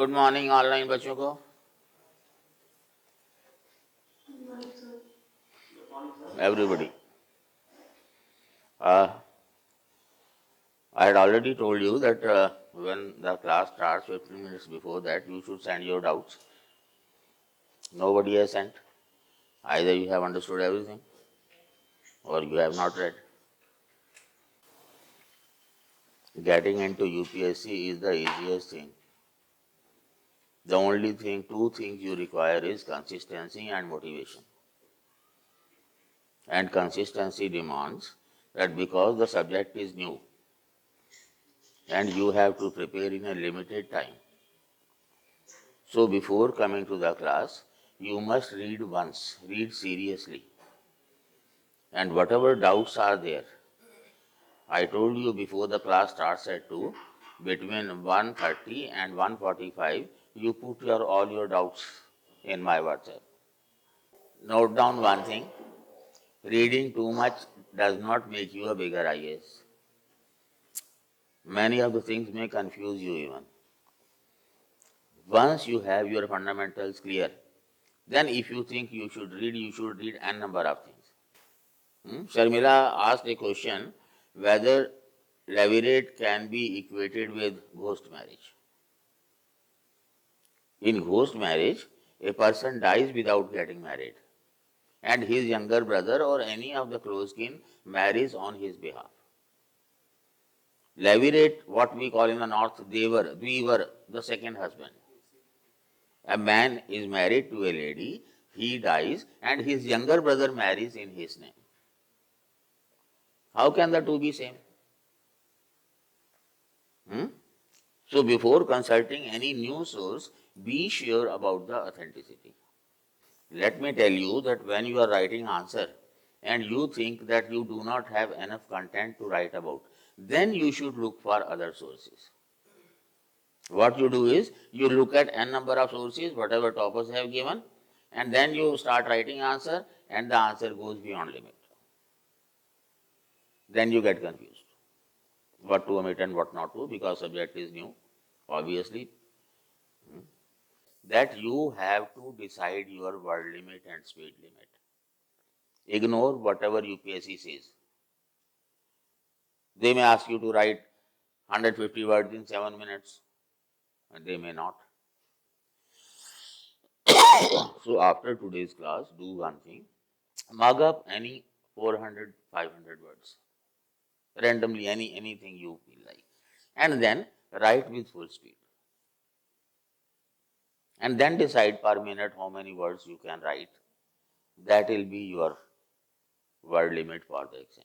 Good morning online बच्चों को. Everybody. I had already told you that when the class starts 15 minutes before that, you should send your doubts. Nobody has sent. Either you have understood everything or you have not read. Getting into UPSC is the easiest thing. The only thing, two things you require is consistency and motivation. And consistency demands that because the subject is new and you have to prepare in a limited time. So before coming to the class, you must read once, read seriously. And whatever doubts are there, I told you before the class starts at 2, between 1:30 and 1:45, you put all your doubts in my WhatsApp. Note down one thing, reading too much does not make you a bigger IAS. Many of the things may confuse you even. Once you have your fundamentals clear, then if you think you should read n number of things. Sharmila asked a question whether levirate can be equated with ghost marriage. In ghost marriage, a person dies without getting married, and his younger brother or any of the close kin marries on his behalf. Levirate, what we call in the north, Dweevar, the second husband. A man is married to a lady, he dies, and his younger brother marries in his name. How can the two be same? So before consulting any new source, be sure about the authenticity. Let me tell you that when you are writing answer and you think that you do not have enough content to write about, then you should look for other sources. What you do is, you look at n number of sources, whatever toppers have given, and then you start writing answer and the answer goes beyond limit. Then you get confused. What to omit and what not to, because subject is new, obviously. That you have to decide your word limit and speed limit. Ignore whatever UPSC says. They may ask you to write 150 words in 7 minutes, and they may not. So after today's class, do one thing. Mug up any 400, 500 words. Randomly, anything you feel like. And then write with full speed. And then decide per minute how many words you can write. That will be your word limit for the exam.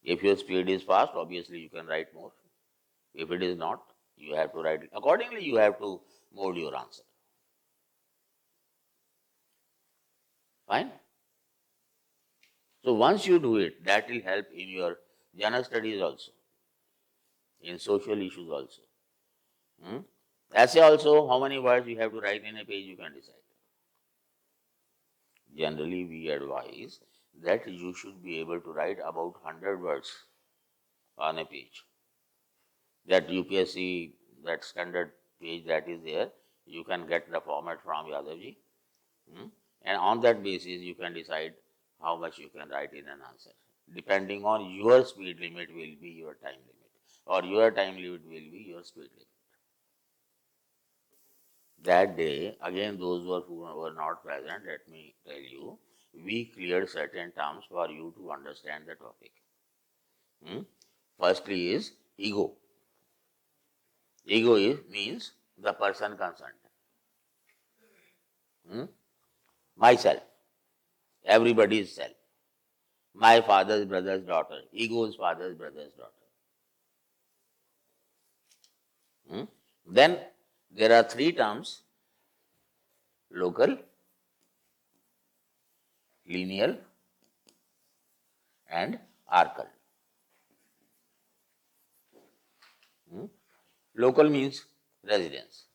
If your speed is fast, obviously you can write more. If it is not, you have to write it. Accordingly, you have to mold your answer. Fine? So once you do it, that will help in your general studies also, in social issues also. Essay also, how many words you have to write in a page, you can decide. Generally, we advise that you should be able to write about 100 words on a page. That UPSC, that standard page that is there, you can get the format from Yadavji. And on that basis, you can decide how much you can write in an answer. Depending on your speed limit will be your time limit, or your time limit will be your speed limit. That day, again, those who were not present, let me tell you, we cleared certain terms for you to understand the topic. Firstly is ego. Ego means the person concerned. Myself, everybody's self. My father's brother's daughter, ego's father's brother's daughter. Then there are three terms: local, lineal, and archal. Local means residence,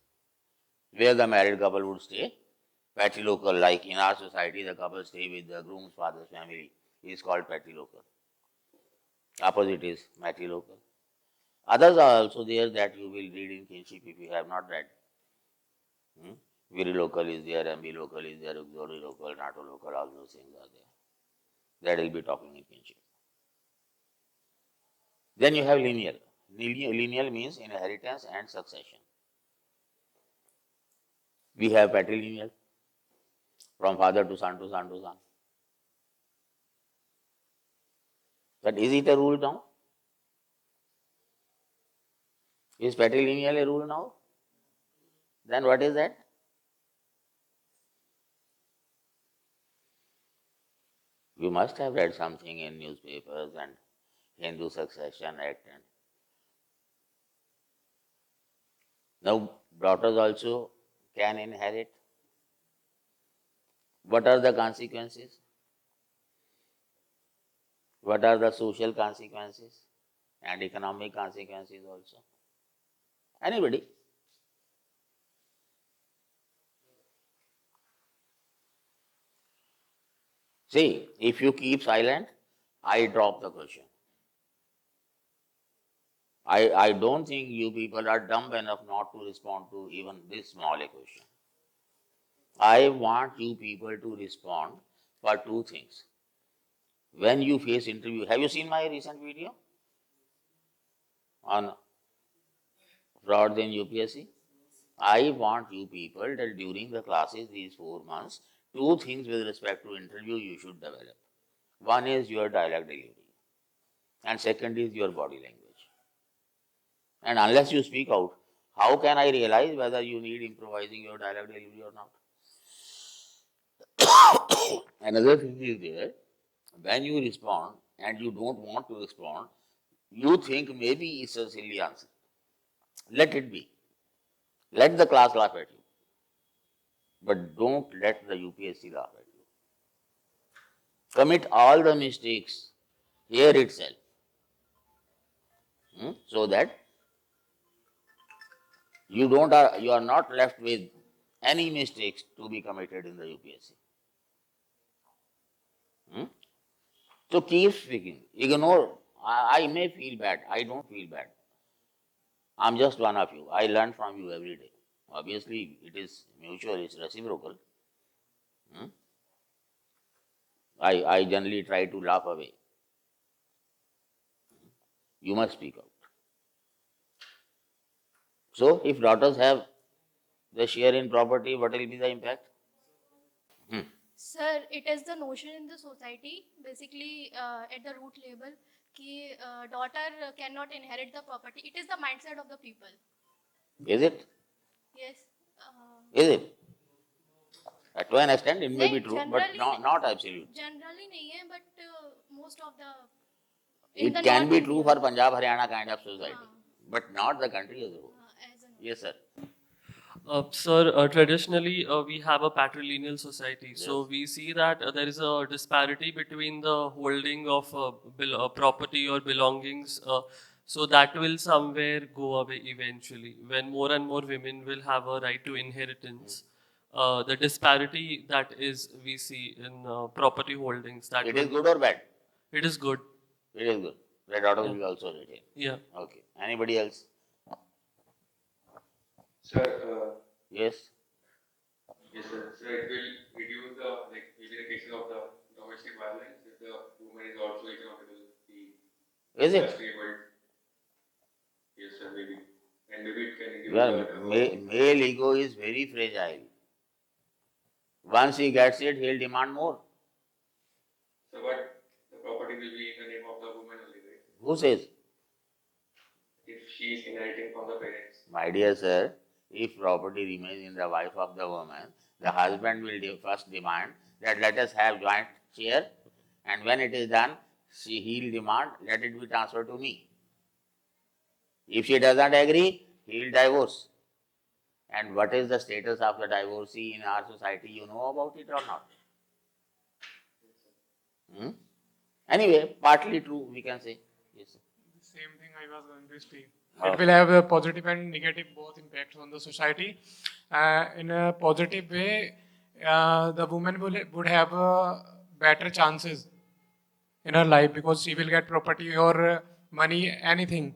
where the married couple would stay. Patrilocal, like in our society, the couple stay with the groom's father's family, is called patrilocal. Opposite is matrilocal. Others are also there that you will read in kinship if you have not read. Viri local is there, MB local is there, auxiliary local, NATO local, all those things are there. That will be talking in kinship. Then you have lineal. Lineal means inheritance and succession. We have patrilineal, from father to son to son to son. But is it a rule now? Is patrilineal a rule now? Then what is that? You must have read something in newspapers and Hindu Succession Act. And now daughters also can inherit. What are the consequences? What are the social consequences and economic consequences also? Anybody? See, if you keep silent, I drop the question. I don't think you people are dumb enough not to respond to even this small a question. I want you people to respond for two things. When you face interview, have you seen my recent video on frauds in UPSC? I want you people that during the classes these 4 months, two things with respect to interview you should develop. One is your dialogue delivery, and second is your body language. And unless you speak out, how can I realize whether you need improvising your dialogue delivery or not? Another thing is there, when you respond and you don't want to respond, you think maybe it's a silly answer. Let it be. Let the class laugh at you. But don't let the UPSC laugh at you. Commit all the mistakes here itself. So that you are not left with any mistakes to be committed in the UPSC. So keep speaking. Ignore. I may feel bad. I don't feel bad. I'm just one of you. I learn from you every day. Obviously, it is mutual, it's reciprocal. I generally try to laugh away. You must speak out. So, if daughters have the share in property, what will be the impact? Sir, it is the notion in the society, basically at the root level, कि daughter cannot inherit the property. It is the mindset of the people. Is it? Yes. Is it? To an extent, it may be नहीं, true, but not absolute. Generally नहीं है, but most of the It the can North be true India. for Punjab, Haryana kind of society, but not the country as a whole. As a Yes, sir. Sir, traditionally we have a patrilineal society, so Yes. we see that there is a disparity between the holding of property or belongings. So that will somewhere go away eventually when more and more women will have a right to inheritance. The disparity that is we see in property holdings, that It will, is good or bad? it is good. It is good. Red order Yeah. will also retain. Yeah. Okay. Anybody else? Sir, Yes. yes, sir. So it will reduce the maybe the cases of the domestic violence if the woman is also economically Is it? stable. Yes, sir, maybe, and maybe it can reduce Well, the male ego is very fragile. Once he gets it, he'll demand more. So, but the property will be in the name of the woman only, right? Who says? If she is inheriting from the parents. My dear sir, if property remains in the wife of the woman, the husband will first demand that let us have joint share, and when it is done, he'll demand let it be transferred to me. If she doesn't agree, he'll divorce. And what is the status of the divorcee in our society? You know about it or not? Anyway, partly true, we can say. Yes, sir. The same thing I was going to speak. It will have a positive and negative both impacts on the society. In a positive way, the woman would have better chances in her life because she will get property or money, anything.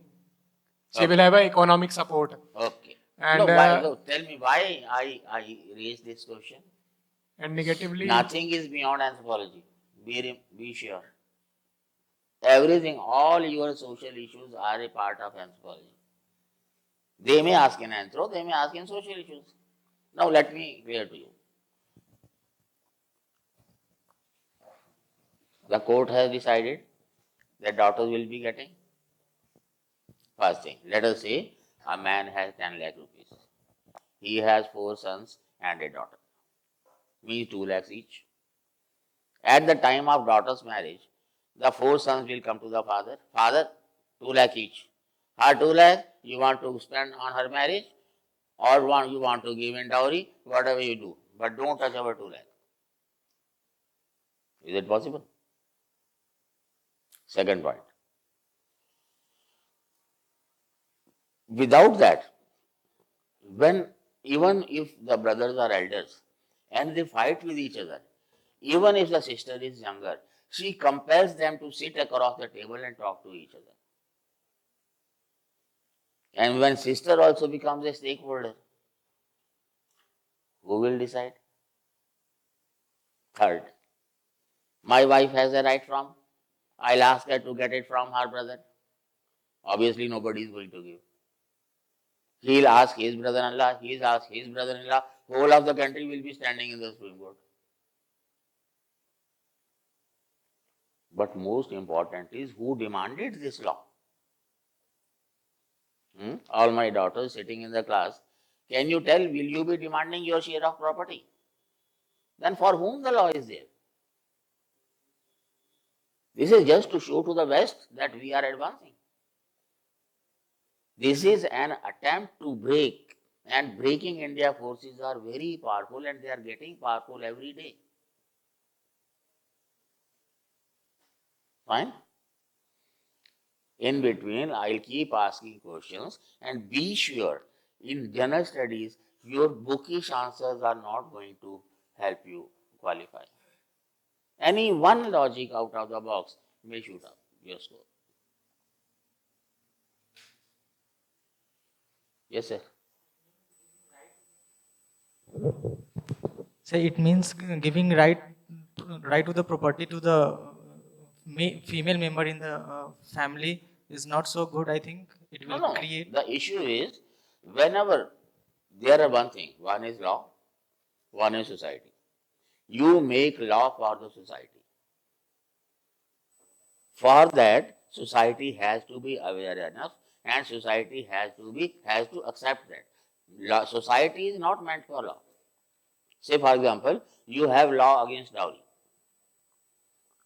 She will have a economic support. Okay. And Tell me why I raised this question. and negatively, Nothing is beyond anthropology. Be sure. Everything, all your social issues are a part of anthropology. They may ask in anthro, they may ask in social issues. Now let me clear to you. The court has decided that daughters will be getting. First thing, let us say a man has 10 lakh rupees. He has 4 sons and a daughter. Means 2 lakhs each. At the time of daughter's marriage, the 4 sons will come to the father. Father, 2 lakh each. Her 2 lakh you want to spend on her marriage, or you want to give in dowry, whatever you do. But don't touch our 2 lakh. Is it possible? Second point. Without that, even if the brothers are elders and they fight with each other, even if the sister is younger, she compels them to sit across the table and talk to each other. And when sister also becomes a stakeholder, who will decide? Third, my wife has a right from, I'll ask her to get it from her brother. Obviously, nobody is going to give. He'll ask his brother-in-law, he'll ask his brother-in-law, whole of the country will be standing in the Supreme Court. But most important is who demanded this law. All my daughters sitting in the class, can you tell, will you be demanding your share of property? Then for whom the law is there? This is just to show to the West that we are advancing. This is an attempt to break, and breaking India forces are very powerful and they are getting powerful every day. Fine? In between, I'll keep asking questions, and be sure in general studies, your bookish answers are not going to help you qualify. Any one logic out of the box may shoot up your score. Yes, sir. So it means giving right to the property to the female member in the family is not so good. I think it will No. create. The issue is whenever there are one is law, one is society. You make law for the society. For that, society has to be aware enough, and society has to accept that. Society is not meant for law. Say, for example, you have law against dowry.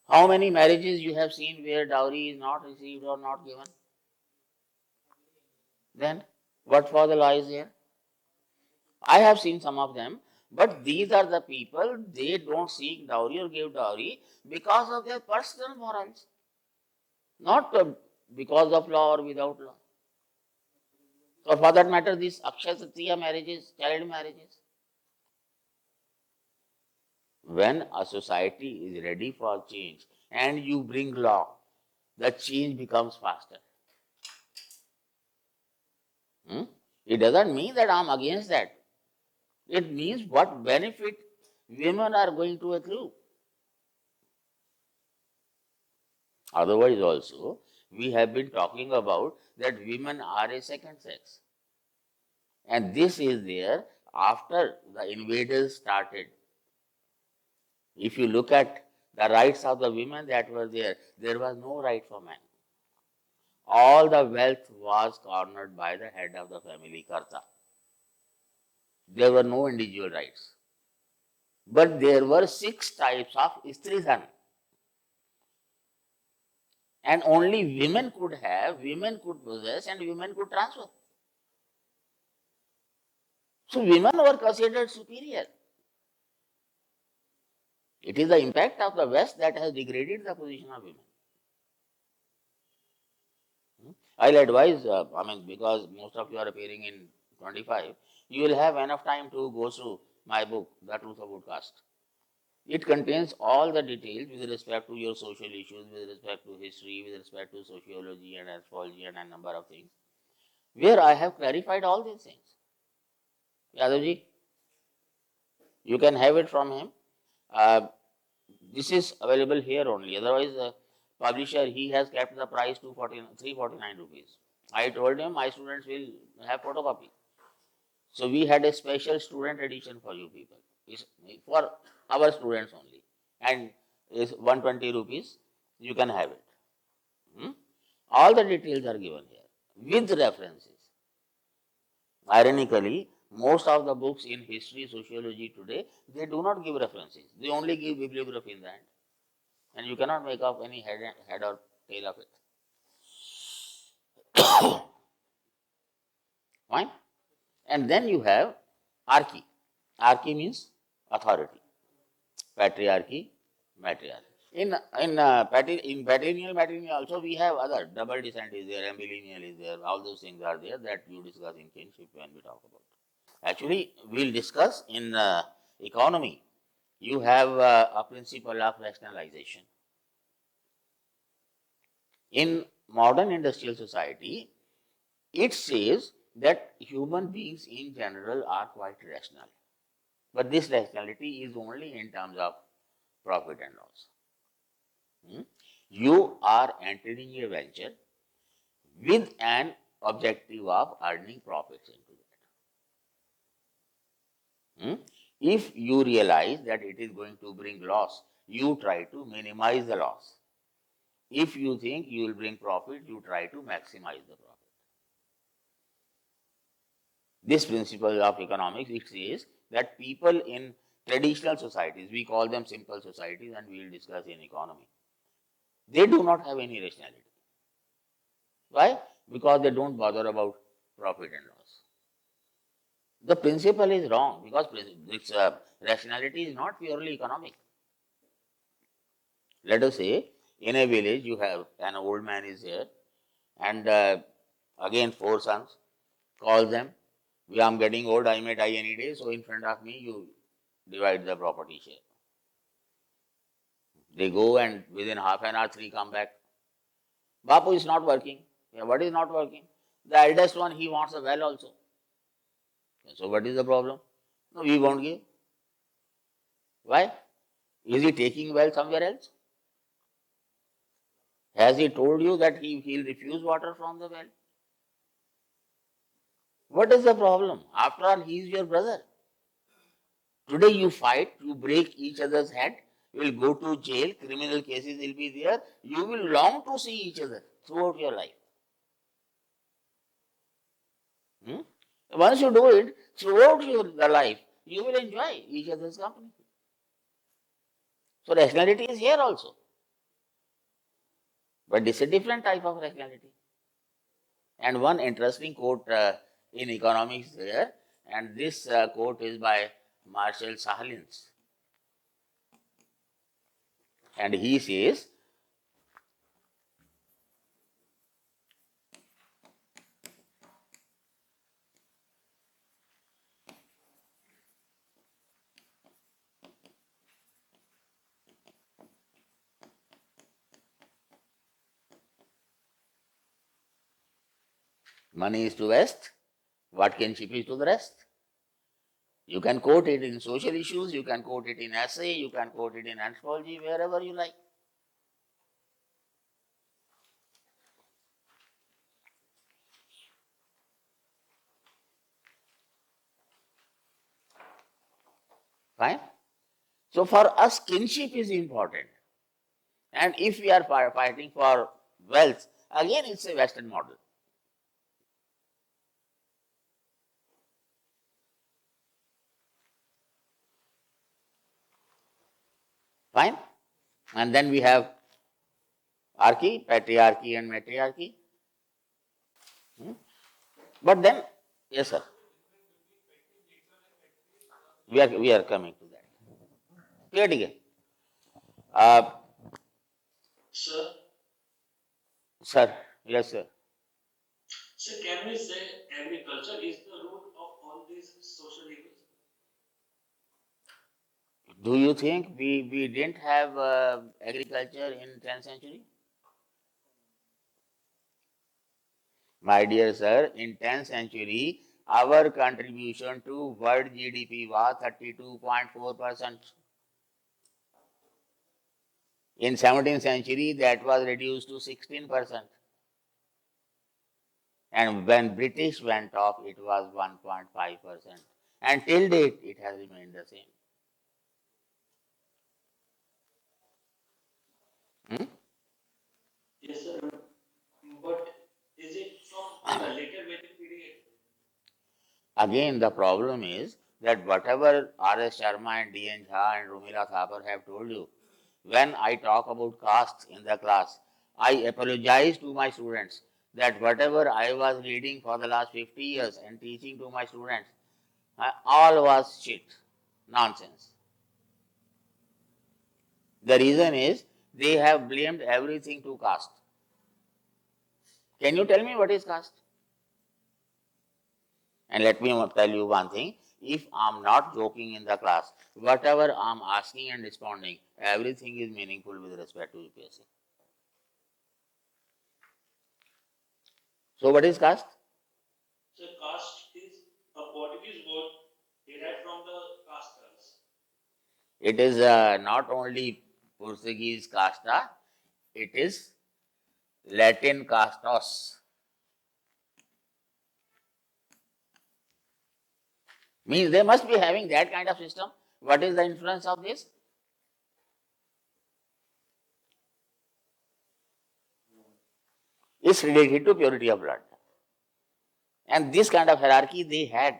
How many marriages you have seen where dowry is not received or not given? Then, what for the law is there? I have seen some of them, but these are the people, they don't seek dowry or give dowry because of their personal morals, not because of law or without law. Or for that matter, these Akshatriya marriages, child marriages. When a society is ready for change and you bring law, the change becomes faster. It doesn't mean that I'm against that. It means what benefit women are going to accrue. Otherwise also, we have been talking about that women are a second sex. And this is there after the invaders started. If you look at the rights of the women that were there was no right for men. All the wealth was cornered by the head of the family, Karta. There were no individual rights. But there were 6 types of Stridhan. And only women could have, women could possess, and women could transfer. So women were considered superior. It is the impact of the West that has degraded the position of women. I'll advise, because most of you are appearing in 25, you will have enough time to go through my book, The Truth About Caste. It contains all the details with respect to your social issues, with respect to history, with respect to sociology and anthropology and a number of things. where I have clarified all these things. Yadavji, you can have it from him. This is available here only. Otherwise, the publisher, he has kept the price to 349 rupees. I told him my students will have photocopy. So we had a special student edition for you people. It's for our students only. And is 120 rupees, you can have it. All the details are given here with references. Ironically, most of the books in history, sociology today, they do not give references. They only give bibliography in the end. And you cannot make up any head or tail of it. Fine? And then you have archy. Archy means authority. Patriarchy, matriarchy. In patrilineal matrilineal also we have other double descent is there, ambilineal is there, all those things are there that you discuss in kinship when we talk about. Actually, we'll discuss in economy. You have a principle of rationalization. In modern industrial society, it says that human beings in general are quite rational. But this rationality is only in terms of profit and loss. You are entering a venture with an objective of earning profits into that. If you realize that it is going to bring loss, you try to minimize the loss. If you think you will bring profit, you try to maximize the profit. This principle of economics, it says that people in traditional societies, we call them simple societies and we will discuss in economy, they do not have any rationality. Why? Because they don't bother about profit and loss. The principle is wrong because rationality is not purely economic. Let us say in a village you have an old man is there and again 4 sons, call them, I am getting old, I may die any day, so in front of me you divide the property share. They go and within half an hour 3 come back. Bapu is not working. Yeah, what is not working? The eldest one, he wants a well also. So what is the problem? No, we won't give. Why? Is he taking well somewhere else? Has he told you that he will refuse water from the well? What is the problem? After all, he is your brother. Today you fight, you break each other's head, you will go to jail, criminal cases will be there, you will long to see each other throughout your life. Once you do it, throughout the life, you will enjoy each other's company. So rationality is here also. But this is a different type of rationality. And one interesting quote in economics there, and this quote is by Marshall Sahlins. And he says, money is to West, what kinship is to the rest. You can quote it in social issues, you can quote it in essay, you can quote it in anthropology, wherever you like. Fine? So for us, kinship is important. And if we are fighting for wealth, again it's a Western model. Fine? And then we have archy, patriarchy and matriarchy. But then, yes sir, we are coming to that. Clear again. Sir, Sir, yes sir. so can we say agriculture is the root of all these social evils? Do you think we didn't have agriculture in 10th century? My dear sir, in 10th century, our contribution to world GDP was 32.4%. In 17th century, that was reduced to 16%. And when British went off, it was 1.5%. And till date, it has remained the same. Yes, sir. But is it from the later Vedic period? Again, the problem is that whatever R.S. Sharma and D.N. Jha and Rumila Thapar have told you, when I talk about castes in the class, I apologize to my students that whatever I was reading for the last 50 years and teaching to my students, all was shit, nonsense. The reason is they have blamed everything to caste. Can you tell me what is caste? And let me tell you one thing, if I'm not joking in the class, whatever I'm asking and responding, everything is meaningful with respect to UPSC. So what is caste? So caste is a Portuguese word derived from the castas. It is not only Portuguese casta, it is Latin castos. Means they must be having that kind of system. What is the influence of this? It's related to purity of blood. And this kind of hierarchy they had.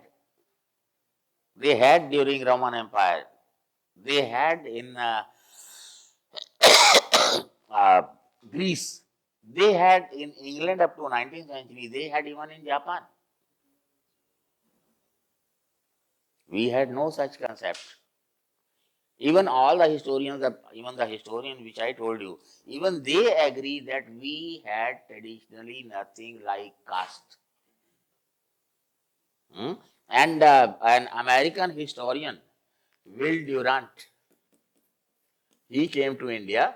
They had during Roman Empire. They had in uh, Greece. They had in England up to 19th century. They had even in Japan. We had no such concept. Even all the historians, even the historian which I told you, even they agree that we had traditionally nothing like caste. And an American historian, Will Durant, he came to India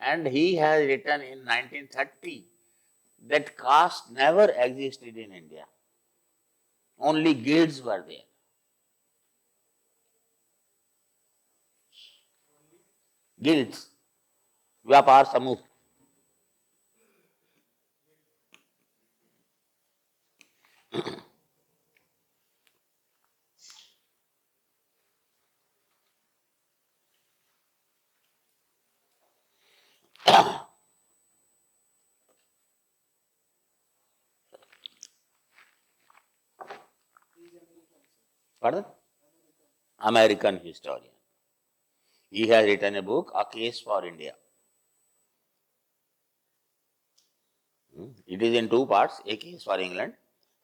and he has written in 1930 that caste never existed in India. Only guilds were there. Guilds, Vyapar Samooh. Pardon? American historian. He has written a book, A Case for India. It is in two parts, A Case for England,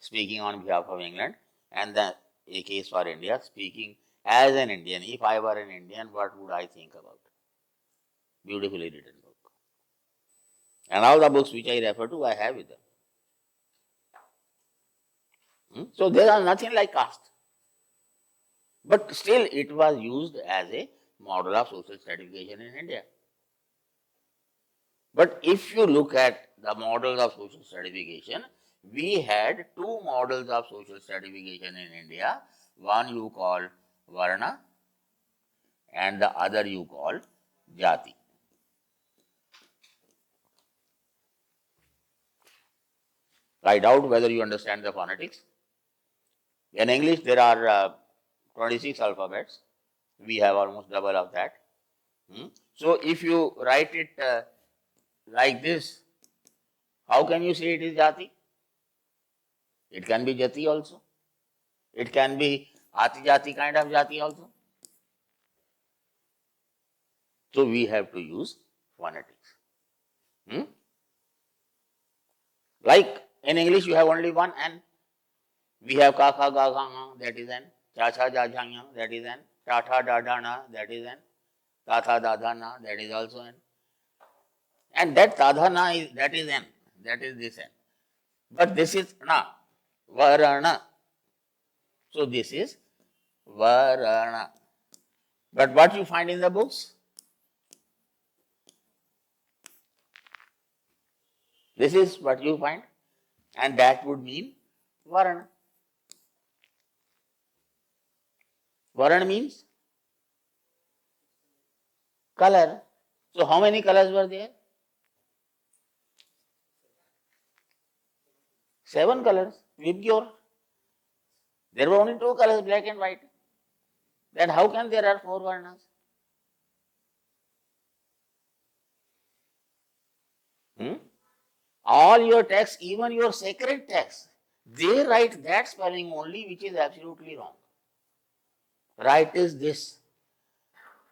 speaking on behalf of England, and then A Case for India, speaking as an Indian. If I were an Indian, what would I think about? Beautifully written book. And all the books which I refer to, I have with them. So there are nothing like caste. But still it was used as a model of social stratification in India. But if you look at the models of social stratification, we had two models of social stratification in India. One you call Varna and the other you call Jati. I doubt whether you understand the phonetics. In English, there are 26 alphabets. We have almost double of that. So if you write it like this, how can you say it is Jati? It can be Jati also. It can be Ati Jati kind of Jati also. So we have to use phonetics. Like in English, you have only one N. We have ka kha ga gha nga, that is N. Cha cha ja jha nya, that is N. Ta tha da da na, that is N. Ta tha da dha na, that is also N. And that ta dha na is that is N. That is this N. But this is na. Varana. So this is Varana. But what you find in the books? This is what you find. And that would mean Varna. Varna means color. So how many colors were there? 7 colors. Vibgyor. There were only 2 colors, black and white. Then how can there are 4 Varnas? All your texts, even your sacred texts, they write that spelling only, which is absolutely wrong. Right is this.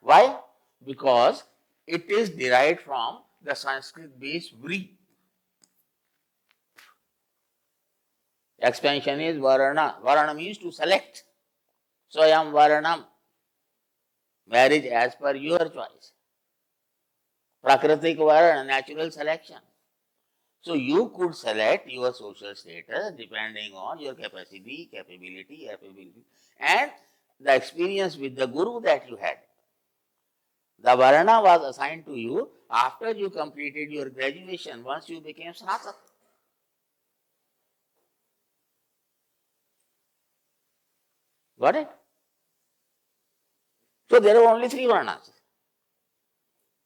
Why? Because it is derived from the Sanskrit base Vri. Expansion is Varana. Varana means to select. So I am Varanam. Marriage as per your choice. Prakritik Varana, natural selection. So you could select your social status depending on your capacity, capability, and the experience with the guru that you had. The Varana was assigned to you after you completed your graduation, once you became Sanatak. Got it? So there are only 3 Varnas.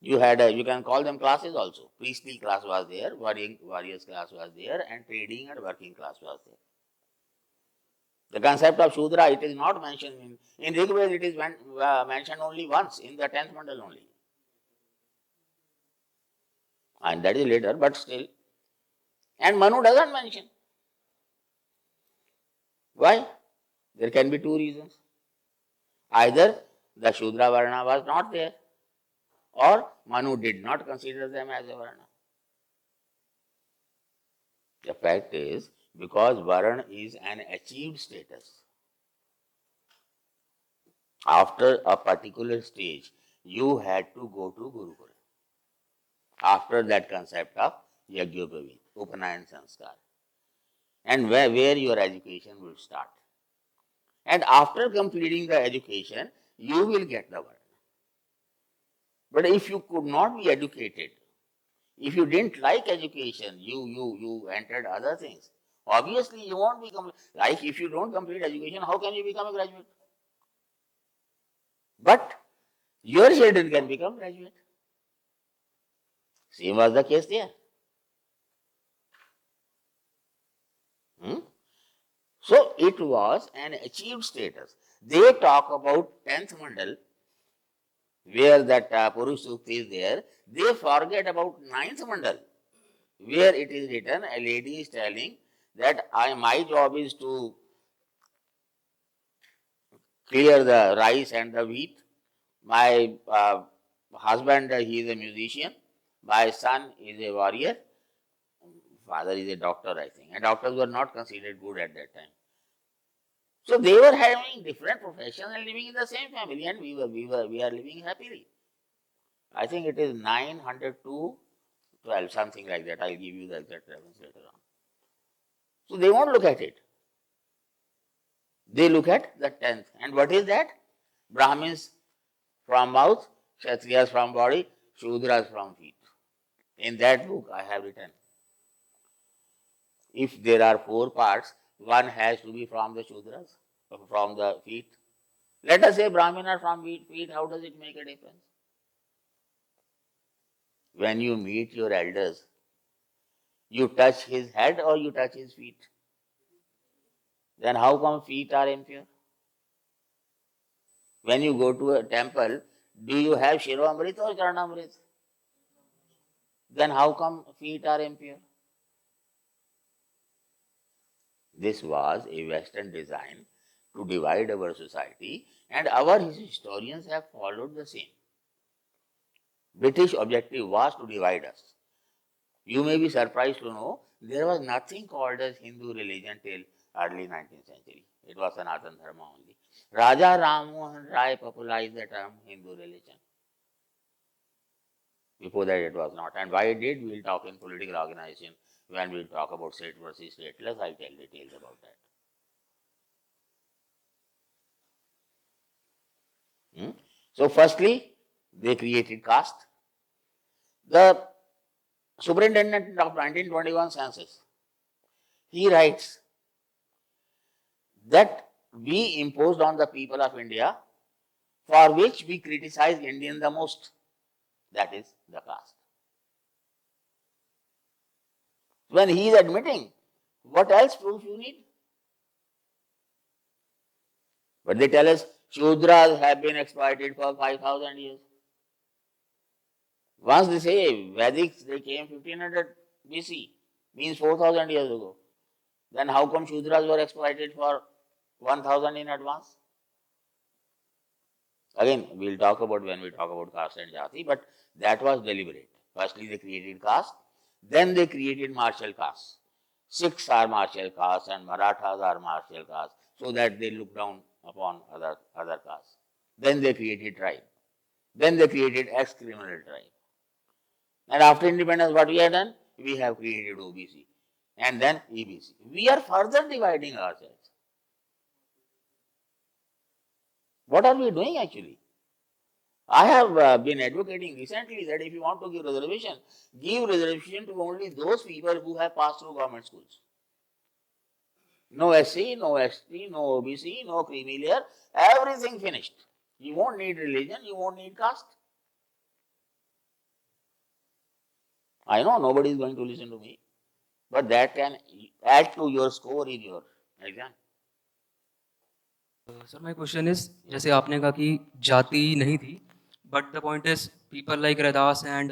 You can call them classes also. Priestly class was there, warriors class was there, and trading and working class was there. The concept of Shudra, it is not mentioned in Rigveda, it is mentioned only once, in the 10th mandal only. And that is later, but still. And Manu doesn't mention. Why? There can be 2 reasons. Either the Shudra Varna was not there, or Manu did not consider them as a Varna. The fact is, because Varna is an achieved status, after a particular stage, you had to go to Gurukul. After that concept of Yajnapavi, Upanayan Sanskar, and where your education will start. And after completing the education, you will get the Varna. But if you could not be educated, if you didn't like education, you entered other things, obviously you won't become, like if you don't complete education, how can you become a graduate? But your children can become graduate. Same was the case there. So it was an achieved status. They talk about 10th mandal, where that Purush Sukti is there. They forget about 9th mandal, where it is written, a lady is telling that my job is to clear the rice and the wheat. My husband, he is a musician. My son is a warrior. Father is a doctor, I think. And doctors were not considered good at that time. So they were having different professions and living in the same family, and we are living happily. I think it is 902, 12, something like that. I'll give you the exact reference later on. So they won't look at it. They look at the 10th. And what is that? Brahmins from mouth, Kshatriyas from body, Shudras from feet. In that book I have written, if there are 4 parts, one has to be from the Shudras, from the feet. Let us say Brahmin are from feet, how does it make a difference? When you meet your elders, you touch his head or you touch his feet? Then how come feet are impure? When you go to a temple, do you have Shiroamrit or Charanamrit? Then how come feet are impure? This was a Western design to divide our society, and our historians have followed the same. British objective was to divide us. You may be surprised to know there was nothing called as Hindu religion till early 19th century. It was Sanatana Dharma only. Raja Ram Mohan Rai popularized the term Hindu religion. Before that it was not. And why it did, we will talk in political organization. When we will talk about state versus stateless, I will tell details about that. So firstly, they created caste. The superintendent of 1921 census, he writes that we imposed on the people of India, for which we criticize Indian the most, that is the caste. When he is admitting, what else proof you need? But they tell us Shudras have been exploited for 5,000 years. Once they say Vedics, they came 1500 BC, means 4,000 years ago. Then how come Shudras were exploited for 1,000 in advance? Again, we'll talk about when we talk about caste and jati, but that was deliberate. Firstly, they created caste, then they created martial caste. Sikhs are martial caste and Marathas are martial caste, so that they look down upon other castes. Then they created tribe. Then they created ex-criminal tribe. And after independence, what we have done? We have created OBC and then EBC. We are further dividing ourselves. What are we doing actually? I have been advocating recently that if you want to give reservation to only those people who have passed through government schools. No SC, no ST, no OBC, no creamy layer, everything finished. You won't need religion, you won't need caste. I know nobody is going to listen to me, but that can add to your score in your exam. Sir my question is, जैसे आपने कहा कि जाति नहीं थी, but the point is people like Raidas and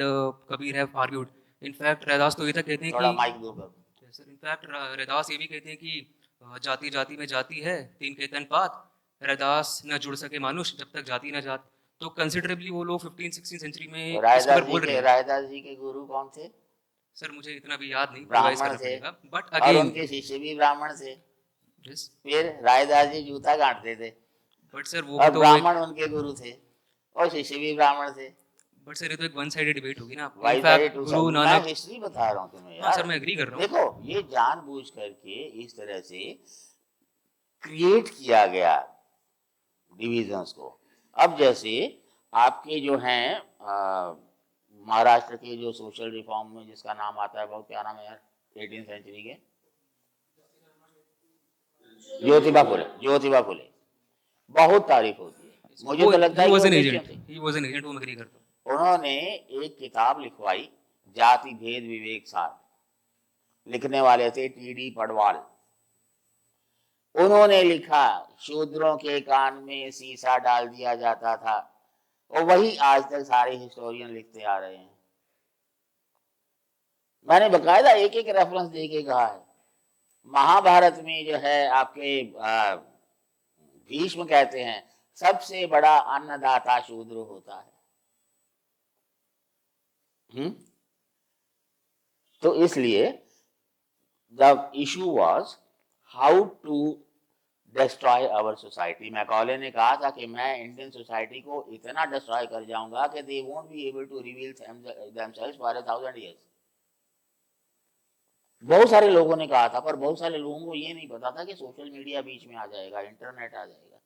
Kabir have argued. In fact Raidas तो ये तक कहते हैं थोड़ा कि माइक दो कर. सर इनफैक्ट रैदास ये भी कहते हैं कि जाति जाति में जाति है, तीन के तन पात, रैदास न जुड़ सके मानुष जब तक जाति न जात. तो कंसिडरेबली वो लोग 15-16 सेंचुरी में इस पर बोल रहे हैं. रायदास जी के गुरु कौन थे? सर मुझे इतना भी याद नहीं, ब्राह्मण थे, बट और अगेन उनके शिष्य भी ब्राह्मण थे. यस, फिर रायदास जी जूता गांठते थे, बट सर वो और तो ब्राह्मण उनके गुरु थे और शिष्य भी ब्राह्मण थे. बट सर ये तो एक वन साइडेड डिबेट होगी ना. Why इनफैक्ट say गुरु मैं नानक, हिस्ट्री बता रहा हूँ तुम्हें हाँ यार. सर मैं एग्री कर रहा हूँ. देखो, ये जानबूझ करके इस तरह से क्रिएट किया गया डिविजन्स को. अब जैसे आपके जो हैं महाराष्ट्र के जो सोशल रिफॉर्म में जिसका नाम आता है, बहुत क्या नाम है यार, 18th सेंचुरी के, ज्योतिबा फुले. बहुत तारीफ होती है. मुझे तो लगता है he was कि an वो agent. Christian थे. He was an agent, वो मैं एग्री करता हूँ. उन्होंने एक किताब लिखवाई, जाति भेद विवेक सार. लिखने वाले थे TD पडवाल. उन्होंने लिखा शूद्रों के कान में सीसा डाल दिया जाता था, और वही आज तक सारे हिस्टोरियन लिखते आ रहे हैं. मैंने बकायदा एक एक रेफरेंस दे के कहा है. महाभारत में जो है आपके भीष्म कहते हैं सबसे बड़ा अन्नदाता शूद्र होता है. तो इसलिए the issue was how to destroy our society. Macaulay ने कहा था कि मैं इंडियन सोसाइटी को इतना डिस्ट्रॉय कर जाऊंगा कि they won't be able to reveal themselves for 1000 years. बहुत सारे लोगों ने कहा था, पर बहुत सारे लोगों को ये नहीं पता था कि सोशल मीडिया बीच में आ जाएगा, इंटरनेट आ जाएगा.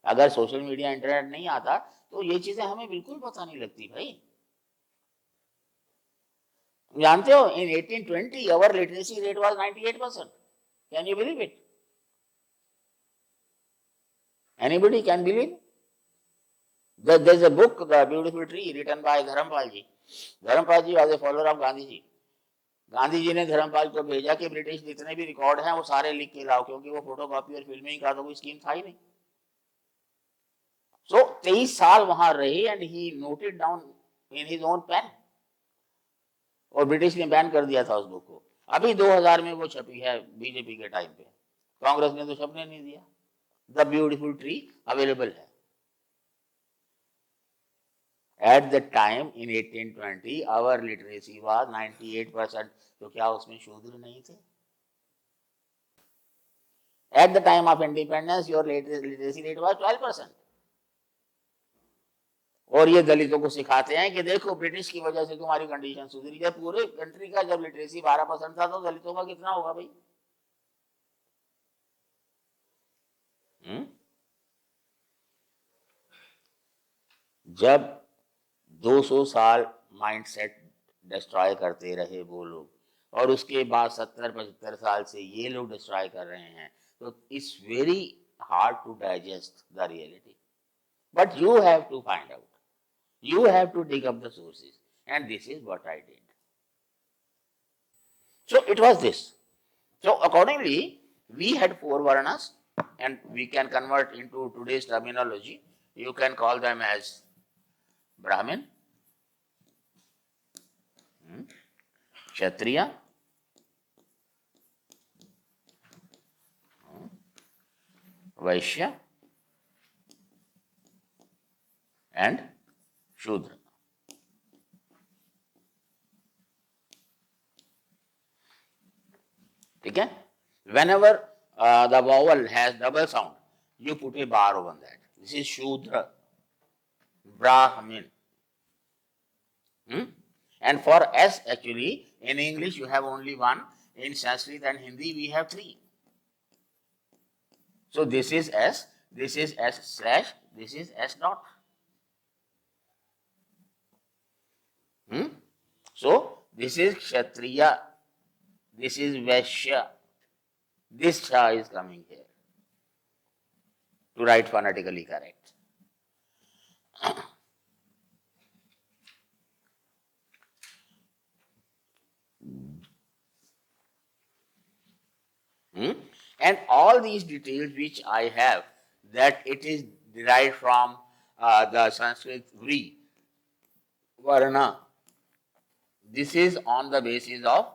अगर सोशल मीडिया इंटरनेट नहीं आता तो ये चीजें हमें बिल्कुल पता नहीं लगती भाई. जानते हो, in 1820 our literacy rate was 98%. Can you believe it? Anybody can believe? There's a book, The Beautiful Tree, written by Dharamapal ji. Dharamapal ji was a follower of Gandhi ji. Gandhi ji ने धर्मपाल को भेजा कि ब्रिटिश जितने भी record हैं वो सारे लिख के लाओ, क्योंकि वो फोटोकॉपी और फिल्मिंग का तो कोई स्कीम था ही नहीं. सो 23 साल वहां रहे and he noted down in his own pen, और ब्रिटिश ने बैन कर दिया था उस बुक को. अभी 2000 में वो छपी है बीजेपी के टाइम पे, कांग्रेस ने तो छपने नहीं दिया. द ब्यूटीफुल ट्री अवेलेबल है. At the time in 1820 our literacy was 98%. तो क्या उसमें शूद्र नहीं थे? At the time of independence your literacy rate was 12%. और ये दलितों को सिखाते हैं कि देखो ब्रिटिश की वजह से तुम्हारी कंडीशन सुधरी. जब पूरे कंट्री का जब लिटरेसी 12% था तो दलितों का कितना होगा भाई? जब 200 साल माइंडसेट डिस्ट्रॉय करते रहे वो लोग, और उसके बाद 70-75 साल से ये लोग डिस्ट्रॉय कर रहे हैं, तो it's very hard to digest the reality. But you have to find out, you have to dig up the sources, and this is what I did. So it was this. So accordingly, we had 4 varnas, and we can convert into today's terminology. You can call them as Brahmin, Kshatriya, Vaishya, and Shudra. ठीक है? Whenever the vowel has double sound, you put a bar over that. This is Shudra, Brahmin. And for S, actually, in English you have only one. In Sanskrit and Hindi we have 3. So this is S, this is S slash, this is S dot. So this is Kshatriya, this is Vaishya, this Cha is coming here to write phonetically correct. And all these details which I have, that it is derived from the Sanskrit Vri, Varna. This is on the basis of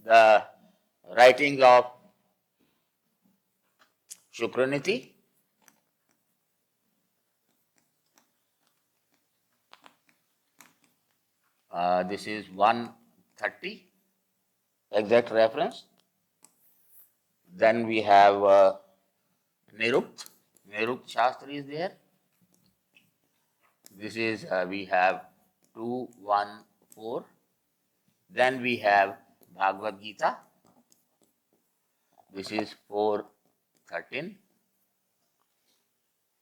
the writings of Shukraniti, this is 130 exact reference. Then we have Nirukt. Nirukt Shastri is there. This is we have 214. Then we have Bhagavad Gita. This is 413.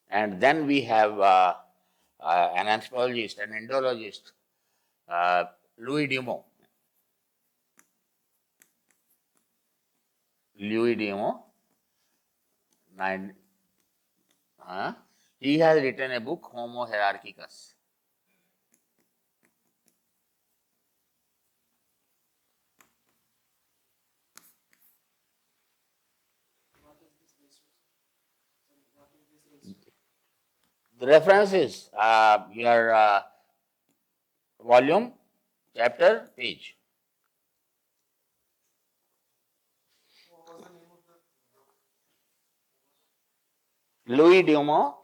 And then we have an anthropologist, an Indologist, Louis Dumont. Louis Dumont, he has written a book, Homo Hierarchicus. The reference is your volume, chapter, page. Louis Dumont,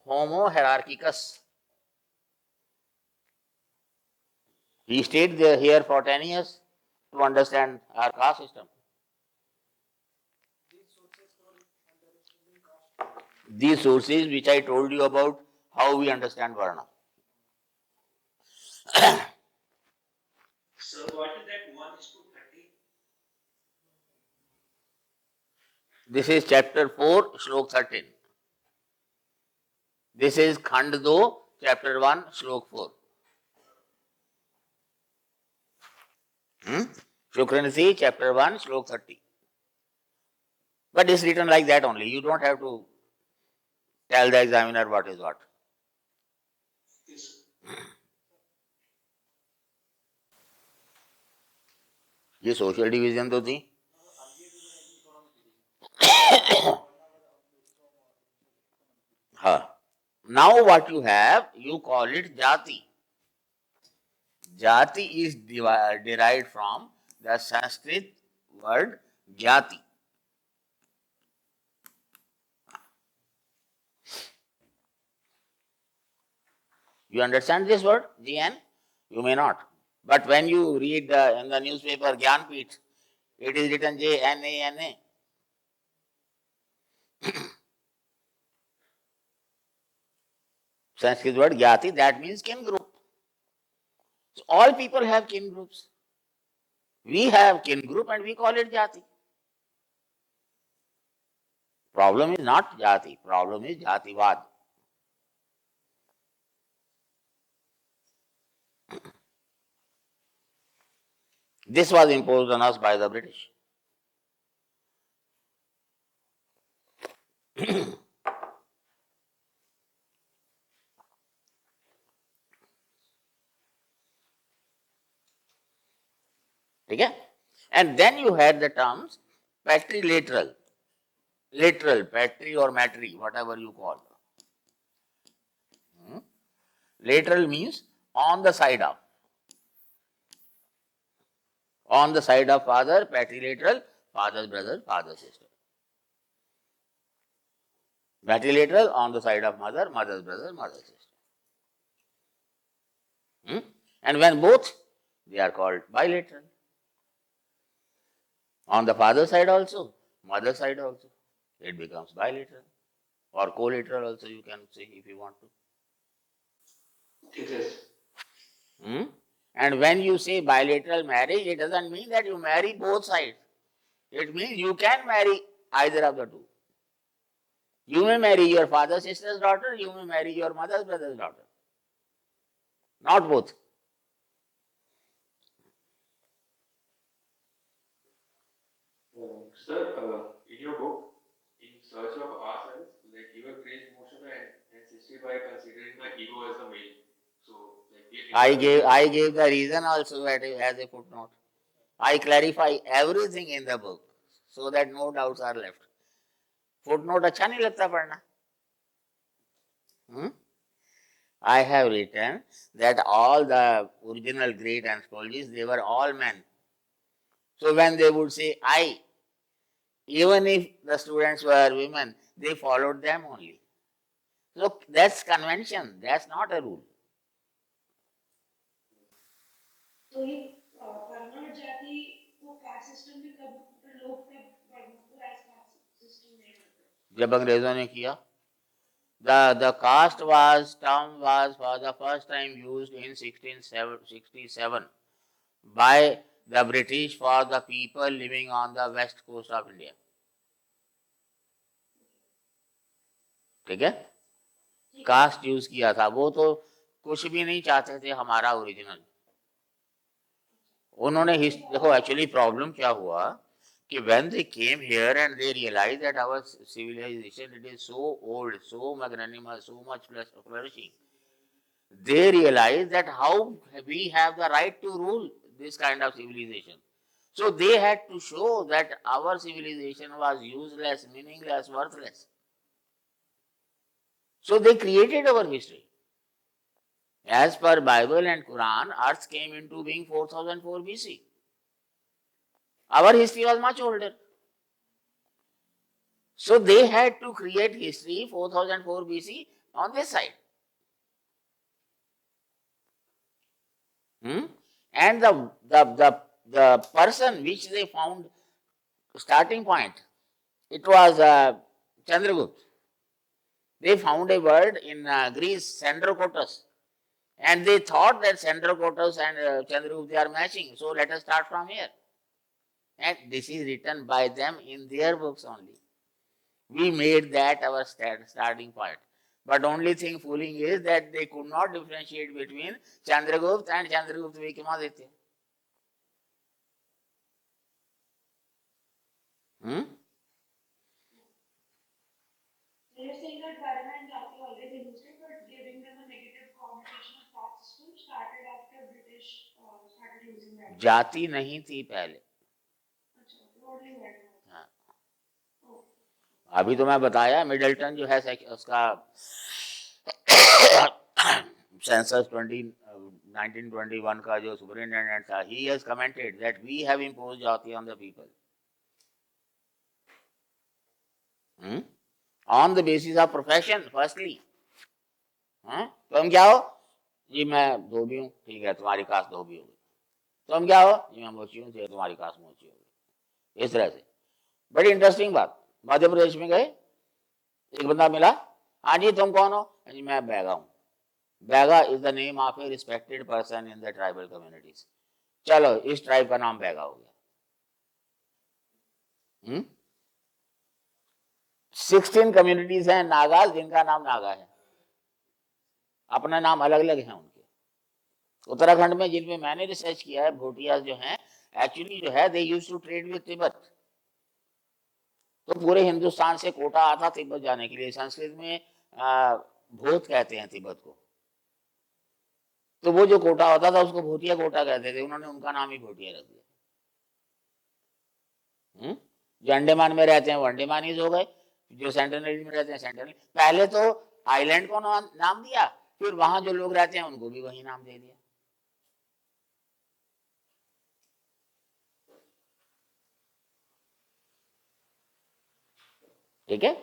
Homo Hierarchicus. He stayed here for 10 years to understand our caste system. These sources which I told you about, how we understand Varna. So what is that 1:30? This is chapter 4, Shlok 13. This is Khand 2, chapter 1, Shlok 4. Shukranasi, chapter 1, Shlok 30. But it's written like that only. You don't have to tell the examiner what is what. Yes. ये social division तो थी. हाँ. Now what you have, you call it jati. Jati is derived from the Sanskrit word jati. You understand this word, GN? You may not. But when you read in the newspaper Gyanpeeth, it is written JNANA. Sanskrit word Gyati, that means kin group. So all people have kin groups. We have kin group and we call it Jati. Problem is not Jati, problem is Jativad. This was imposed on us by the British. Okay? And then you had the terms patrilateral, lateral, patri or matri, whatever you call. Lateral means on the side of. On the side of father, patrilateral, father's brother, father's sister. Matrilateral on the side of mother, mother's brother, mother's sister. And when both, they are called bilateral. On the father side also, mother side also, it becomes bilateral. Or collateral also you can say if you want to. Yes. And when you say bilateral marriage, it doesn't mean that you marry both sides. It means you can marry either of the two. You may marry your father's sister's daughter, you may marry your mother's brother's daughter. Not both. Sir, in your book, In Search of Ourselves, like you have traced most of the ancestry by considering the ego as the male. So, like I gave the reason also as a footnote. I clarify everything in the book so that no doubts are left. Footnote अच्छा नहीं लगता पढ़ना? I have written that all the original great anthropologists, they were all men. So when they would say I, even if the students were women, they followed them only. So that's convention, that's not a rule. तो ये कर्नाट जाति को caste system में कब लोग कब को as caste system नहीं करते जब अंग्रेजों ने किया, the caste term was for the first time used in 1667 by the British for the people living on the west coast of India. ठीक है? कास्ट यूज किया था, वो तो कुछ भी नहीं चाहते थे हमारा ओरिजिनल. उन्होंने देखो एक्चुअली प्रॉब्लम क्या हुआ कि when they came here and they realized that our civilization it is so old, so magnanimous, so much flourishing, they realized that how we have the right to rule this kind of civilization. So they had to show that our civilization was useless, meaningless, worthless. So they created our history. As per Bible and Quran, Earth came into being 4004 BC. Our history was much older. So they had to create history 4004 BC on this side. And the person which they found starting point, it was Chandragupta. They found a word in Greece, Sandrocotus. And they thought that Sandrocotus and Chandragupta are matching. So let us start from here. And this is written by them in their books only. We made that our starting point. But only thing fooling is that they could not differentiate between Chandragupta and Chandragupta Vikramaditya. You're saying that Varna and Jati always existed, but giving them a negative connotation of caste system started after British started using that. जाति नहीं थी पहले. हाँ. अभी तो मैं बताया Middleton जो है उसका सेंसस 1921 का जो सुपरिटेंडेंट था, he has commented that we have imposed जाति on the people. On the basis of profession, firstly. तुम क्या हो? जी मैं धोबी हूँ. ठीक है, तुम्हारी कास्ट धोबी होगी. तुम क्या हो? जी मैं मोची हूँ. तुम्हारी कास्ट मोची होगी. इस तरह से. बड़ी इंटरेस्टिंग बात. मध्य प्रदेश में गए, एक बंदा मिला. हाँ जी तुम कौन हो? जी मैं बैगा हूँ. Baiga is the name of A respected person in the tribal communities. चलो इस ट्राइब का नाम बैगा हो गया. 16 कम्युनिटीज हैं नागाज जिनका नाम नागा है. अपना नाम अलग अलग है उनके. उत्तराखंड में जिनमें मैंने रिसर्च किया है, भोटिया जो हैं, एक्चुअली जो है they use to trade with Tibet. तो पूरे हिंदुस्तान से कोटा आता तिब्बत जाने के लिए। संस्कृत में भूत कहते हैं तिब्बत को। तो वो जो कोटा होता था उसको भूतिया कोटा कहते थे, उन्होंने उनका नाम ही भूतिया रख दिया। जो अंडमान में रहते हैं वो अंडमानीज हो गए, जो सेंटिनल में रहते हैं सेंटिनल। पहले तो आइलैंड को नाम दिया, फिर वहां जो लोग रहते हैं उनको भी वही नाम दे दिया। ठीक है।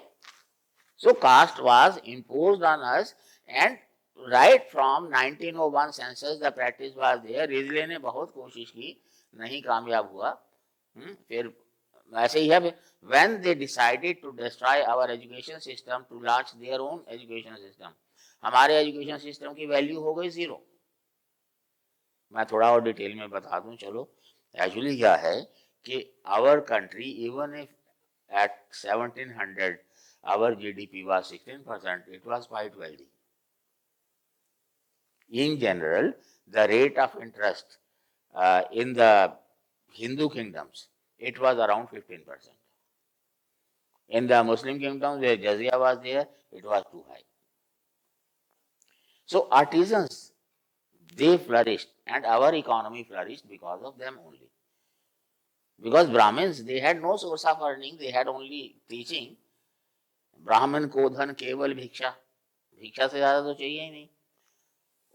So caste was imposed on us and right from 1901 census the practice was there. Risley ने बहुत कोशिश की, नहीं कामयाब हुआ। फिर ऐसे ही है, when they decided to destroy our education system to launch their own education system, हमारे एजुकेशन सिस्टम की वैल्यू हो गई 0। मैं थोड़ा और डिटेल में बता दूं चलो। एक्चुअली क्या है कि our country even if at 1700 our GDP was 16%, it was quite wealthy. In general, the rate of interest in the Hindu kingdoms, it was around 15%. In the Muslim kingdoms where jizya was there, it was too high. So artisans, they flourished and our economy flourished because of them only. Because Brahmins, they had no source of earning, they had only teaching. ब्राह्मण को धन केवल भिक्षा, भिक्षा से ज्यादा तो चाहिए ही नहीं।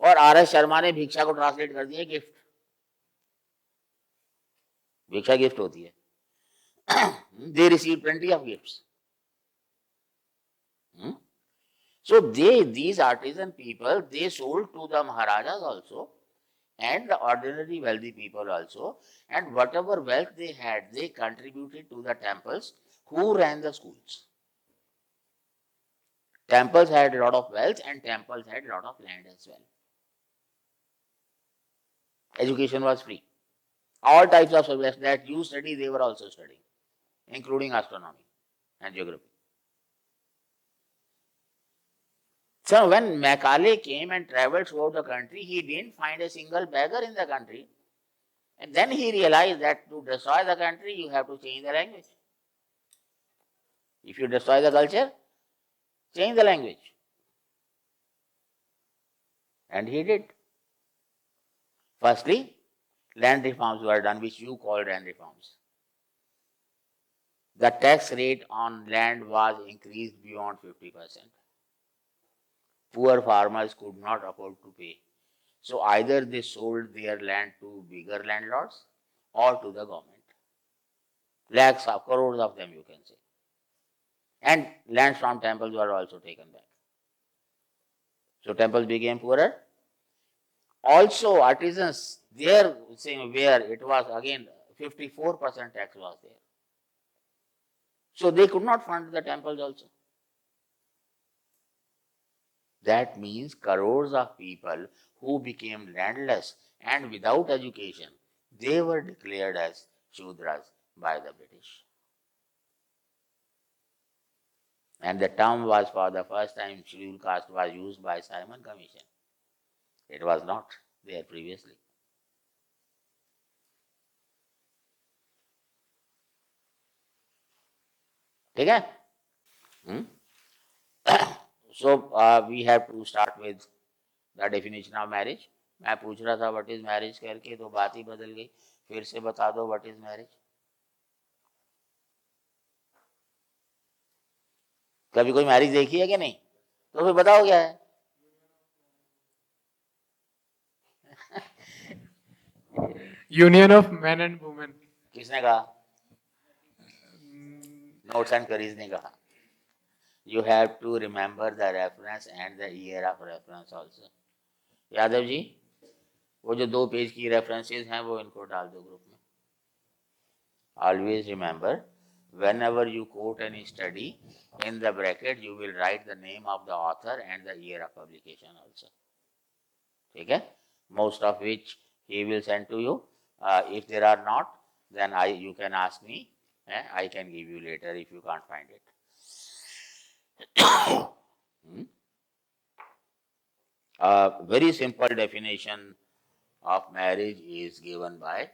और आर.एस. शर्मा ने भिक्षा को ट्रांसलेट कर दिया गिफ्ट। भिक्षा गिफ्ट होती है। They receive plenty of gifts. So these artisan people, they sold to the Maharajas also and the ordinary wealthy people also, and whatever wealth they had, they contributed to the temples who ran the schools. Temples had a lot of wealth and temples had a lot of land as well. Education was free. All types of subjects that you study, they were also studying, including astronomy and geography. So when Macaulay came and traveled throughout the country, he didn't find a single beggar in the country. And then he realized that to destroy the country, you have to change the language. If you destroy the culture, change the language. And he did. Firstly, land reforms were done, which you call land reforms. The tax rate on land was increased beyond 50%. Poor farmers could not afford to pay. So either they sold their land to bigger landlords or to the government. Lakhs of crores of them, you can say. And lands from temples were also taken back. So temples became poorer. Also artisans, there where it was again 54% tax was there. So they could not fund the temples also. That means crores of people who became landless and without education, they were declared as Shudras by the British. And the term was for the first time scheduled caste was used by Simon Commission. It was not there previously. ठीक है? So we have to start with the definition of marriage. मैं पूछ रहा था what is marriage करके, तो बात ही बदल गई। फिर से बता दो what is marriage. कभी कोई मैरिज देखी है कि नहीं? तो फिर बताओ क्या है? Union of man and women. किसने कहा? नोट्स एंड करीज ने कहा। You have to remember the reference and the year of reference also. Yadav ji, वो जो 2 पेज की रेफरेंसेस हैं वो इनको डाल दो ग्रुप में। Always remember, whenever you quote any study, in the bracket you will write the name of the author and the year of publication also. ठीक है? Most of which he will send to you. If there are not, then you can ask me. I can give you later if you can't find it. A very simple definition of marriage is given by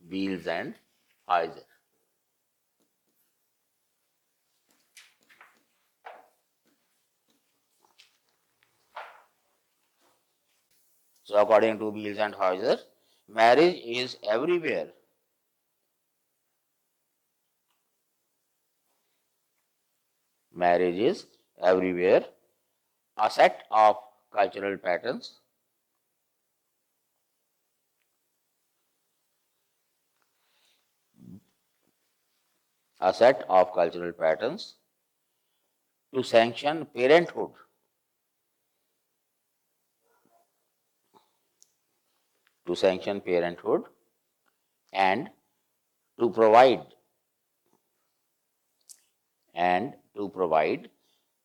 Beals and Heiser. So according to Beals and Heiser, marriage is everywhere. Marriage is everywhere a set of cultural patterns to sanction parenthood, and to provide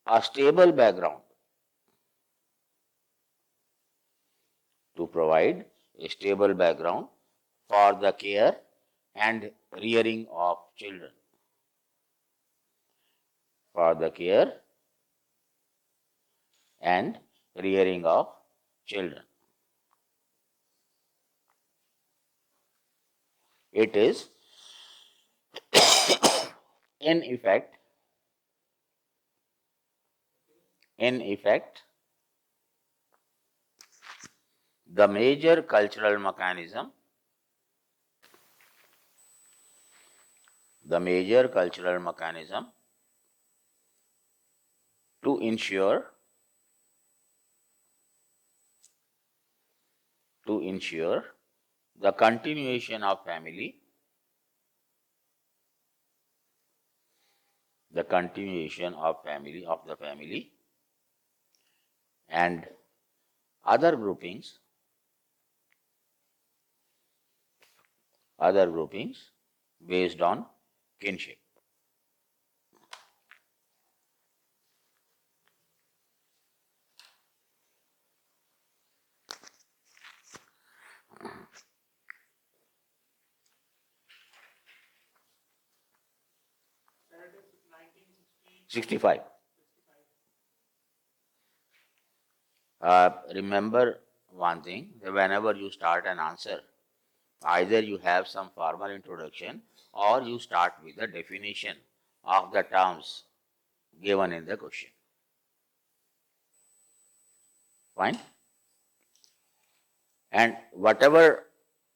a stable background for the care and rearing of children. For the care and rearing of children. It is in effect, the major cultural mechanism to ensure the continuation of family, and other groupings based on kinship. That is 1960. 65. Remember one thing, that whenever you start an answer, either you have some formal introduction or you start with the definition of the terms given in the question. Fine? And whatever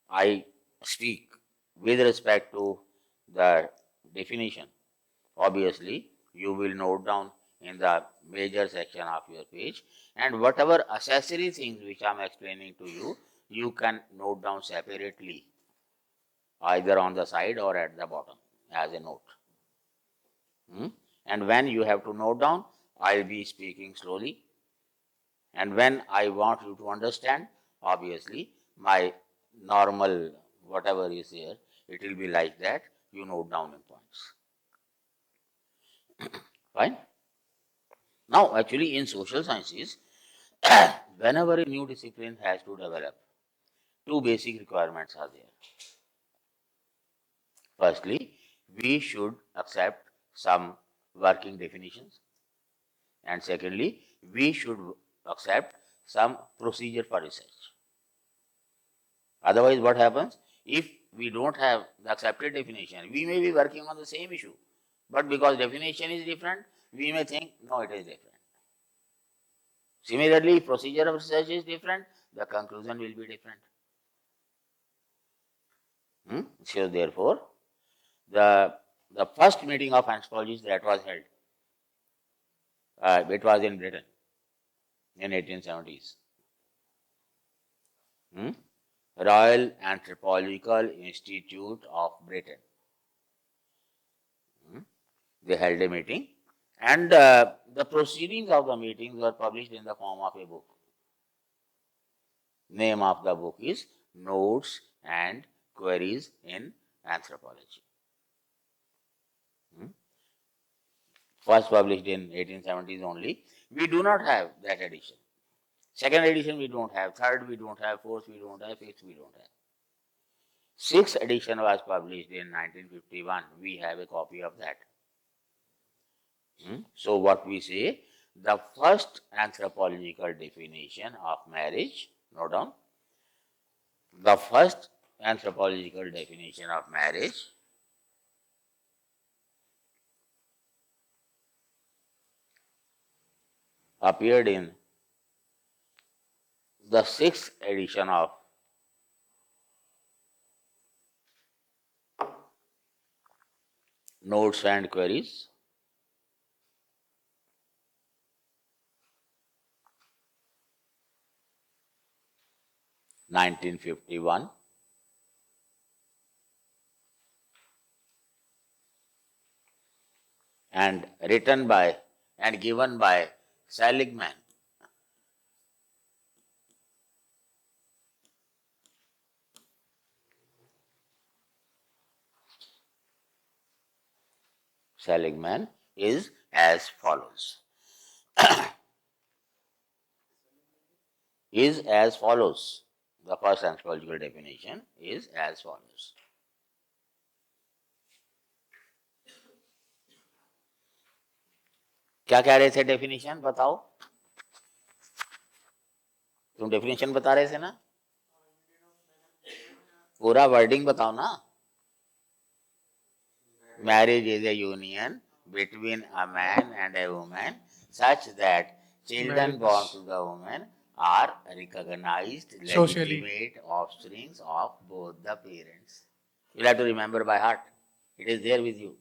I speak with respect to the definition, obviously you will note down in the major section of your page, and whatever accessory things which I am explaining to you, you can note down separately, either on the side or at the bottom as a note. And when you have to note down, I will be speaking slowly, and when I want you to understand, obviously my normal whatever is here, it will be like that, you note down in points. Fine? Now actually in social sciences, whenever a new discipline has to develop, two basic requirements are there. Firstly, we should accept some working definitions, and secondly, we should accept some procedure for research. Otherwise, what happens? If we don't have the accepted definition, we may be working on the same issue, but because definition is different, we may think, no, it is different. Similarly, if procedure of research is different, the conclusion will be different. So therefore, the first meeting of anthropologists that was held, it was in Britain in 1870s. Royal Anthropological Institute of Britain. They held a meeting, and the proceedings of the meetings were published in the form of a book. Name of the book is Notes and Queries in Anthropology. First published in 1870s only. We do not have that edition. Second edition we don't have. Third we don't have. Fourth we don't have. Fifth we don't have. Sixth edition was published in 1951. We have a copy of that. So what we say, the first anthropological definition of marriage, note down, the first anthropological definition of marriage appeared in the 6th edition of Notes and Queries, 1951, and written by and given by Seligman. Seligman is as follows. Is as follows. The first anthropological definition is as follows. क्या कह रहे थे definition बताओ? तुम definition बता रहे थे ना? पूरा वर्डिंग बताओ ना. Marriage is a union between a man and a woman such that children born to the woman are recognized legitimate offsprings of both the parents. You have to remember by heart. It is there with you.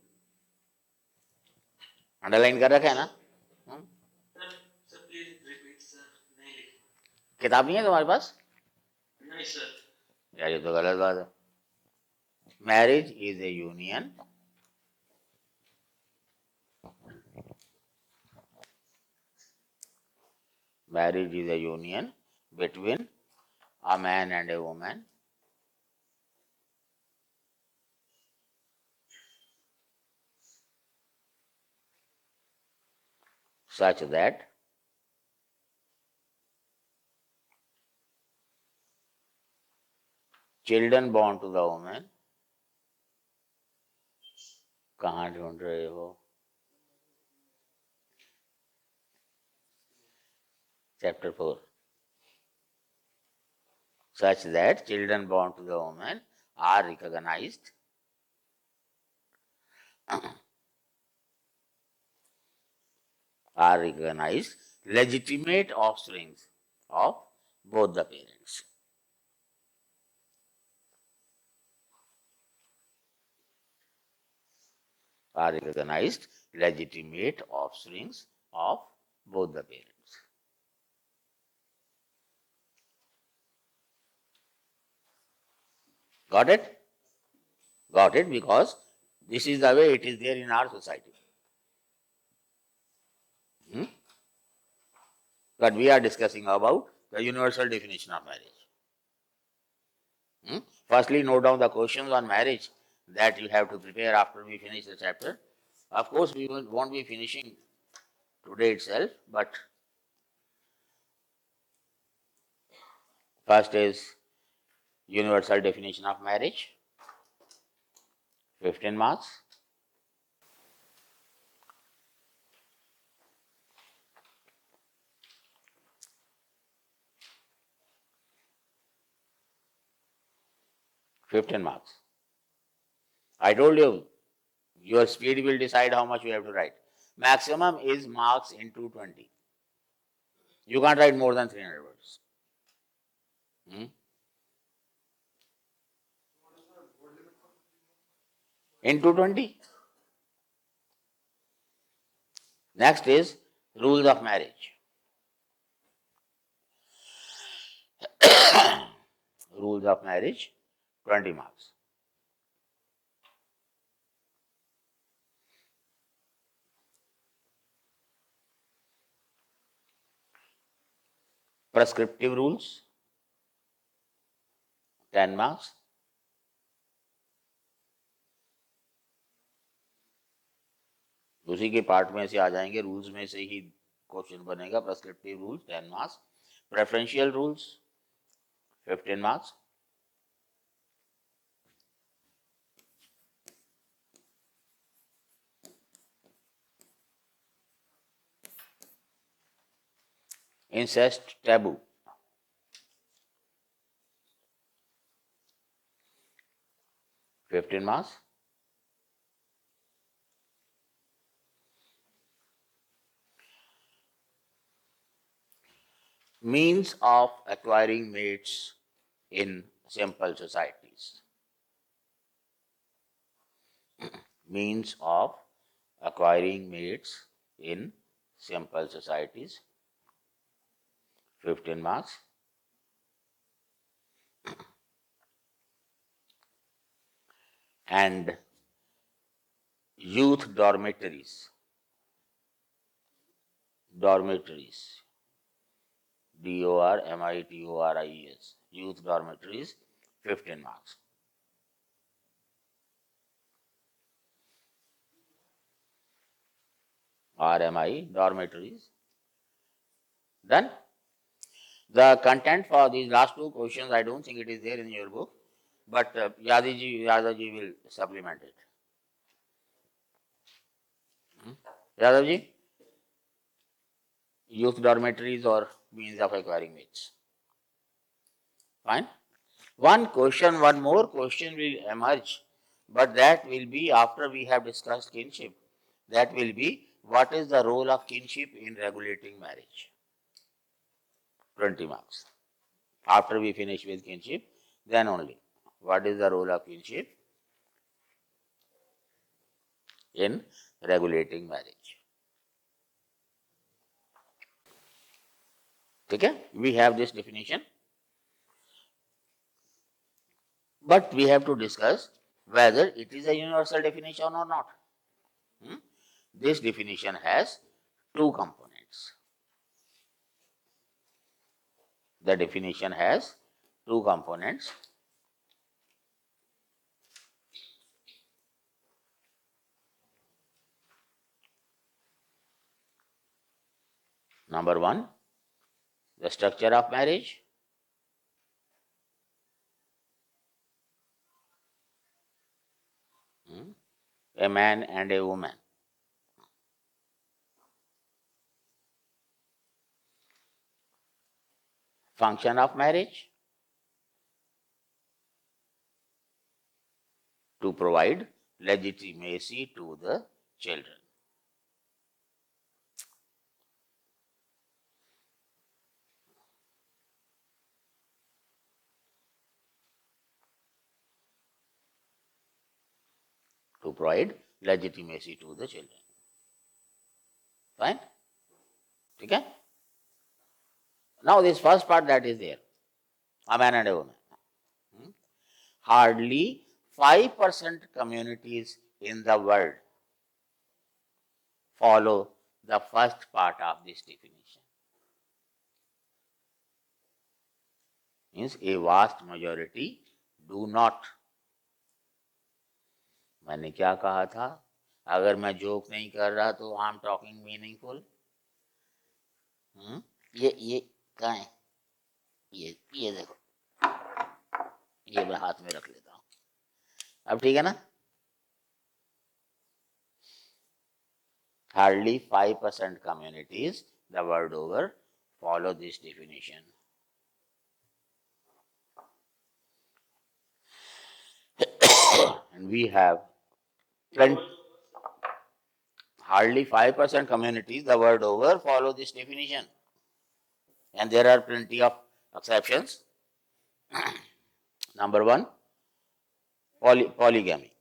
Underline कर रखा है ना? Sir please repeat sir. नहीं लिखा. किताब नहीं है तुम्हारे पास? नहीं सर. यार ये तो गलत बात है. Marriage is A union Marriage is a union between a man and a woman such that children born to the woman, कहाँ ढूंढ रहे हो? Chapter 4. Such that children born to the woman are recognized legitimate offsprings of both the parents. Are recognized legitimate offsprings of both the parents. Got it? Got it, because this is the way it is there in our society. But we are discussing about the universal definition of marriage. Firstly, note down the questions on marriage that you have to prepare after we finish the chapter. Of course, we won't be finishing today itself, but first is universal definition of marriage, 15 marks. I told you, your speed will decide how much you have to write. Maximum is marks into 20. You can't write more than 300 words. Into 20. Next is rules of marriage. Rules of marriage, 20 marks. Prescriptive rules, 10 marks. उसी के part में से आ जाएंगे, rules में से ही question बनेगा. Prescriptive rules 10 marks, preferential rules 15 marks, incest taboo, 15 marks. Means of acquiring mates in simple societies. Means of acquiring mates in simple societies. 15 marks. And youth dormitories. Dormitories. DORMITORIES. Youth dormitories. 15 marks. RMI dormitories. Done. The content for these last two questions, I don't think it is there in your book, but Yadavji will supplement it. Yadavji, youth dormitories or means of acquiring mates. Fine. One more question will emerge, but that will be after we have discussed kinship. That will be, what is the role of kinship in regulating marriage? 20 marks. After we finish with kinship, then only. What is the role of kinship in regulating marriage? Okay? We have this definition. But we have to discuss whether it is a universal definition or not. This definition has two components. The definition has two components. Number one, the structure of marriage. A man and a woman. Function of marriage. To provide legitimacy to the children. To provide legitimacy to the children. Fine? Okay? Now this first part that is there, a man and a woman. Hardly 5% communities in the world follow the first part of this definition. Means a vast majority do not. मैंने क्या कहा था? अगर मैं joke नहीं कर रहा तो आई एम टॉकिंग मीनिंगफुल. ये कहाँ है? ये देखो, ये मैं हाथ में रख लेता हूँ. अब ठीक है ना? Hardly 5% communities the world over follow this definition. And we have hardly 5% communities the world over follow this definition. And there are plenty of exceptions. Number one, polygamy.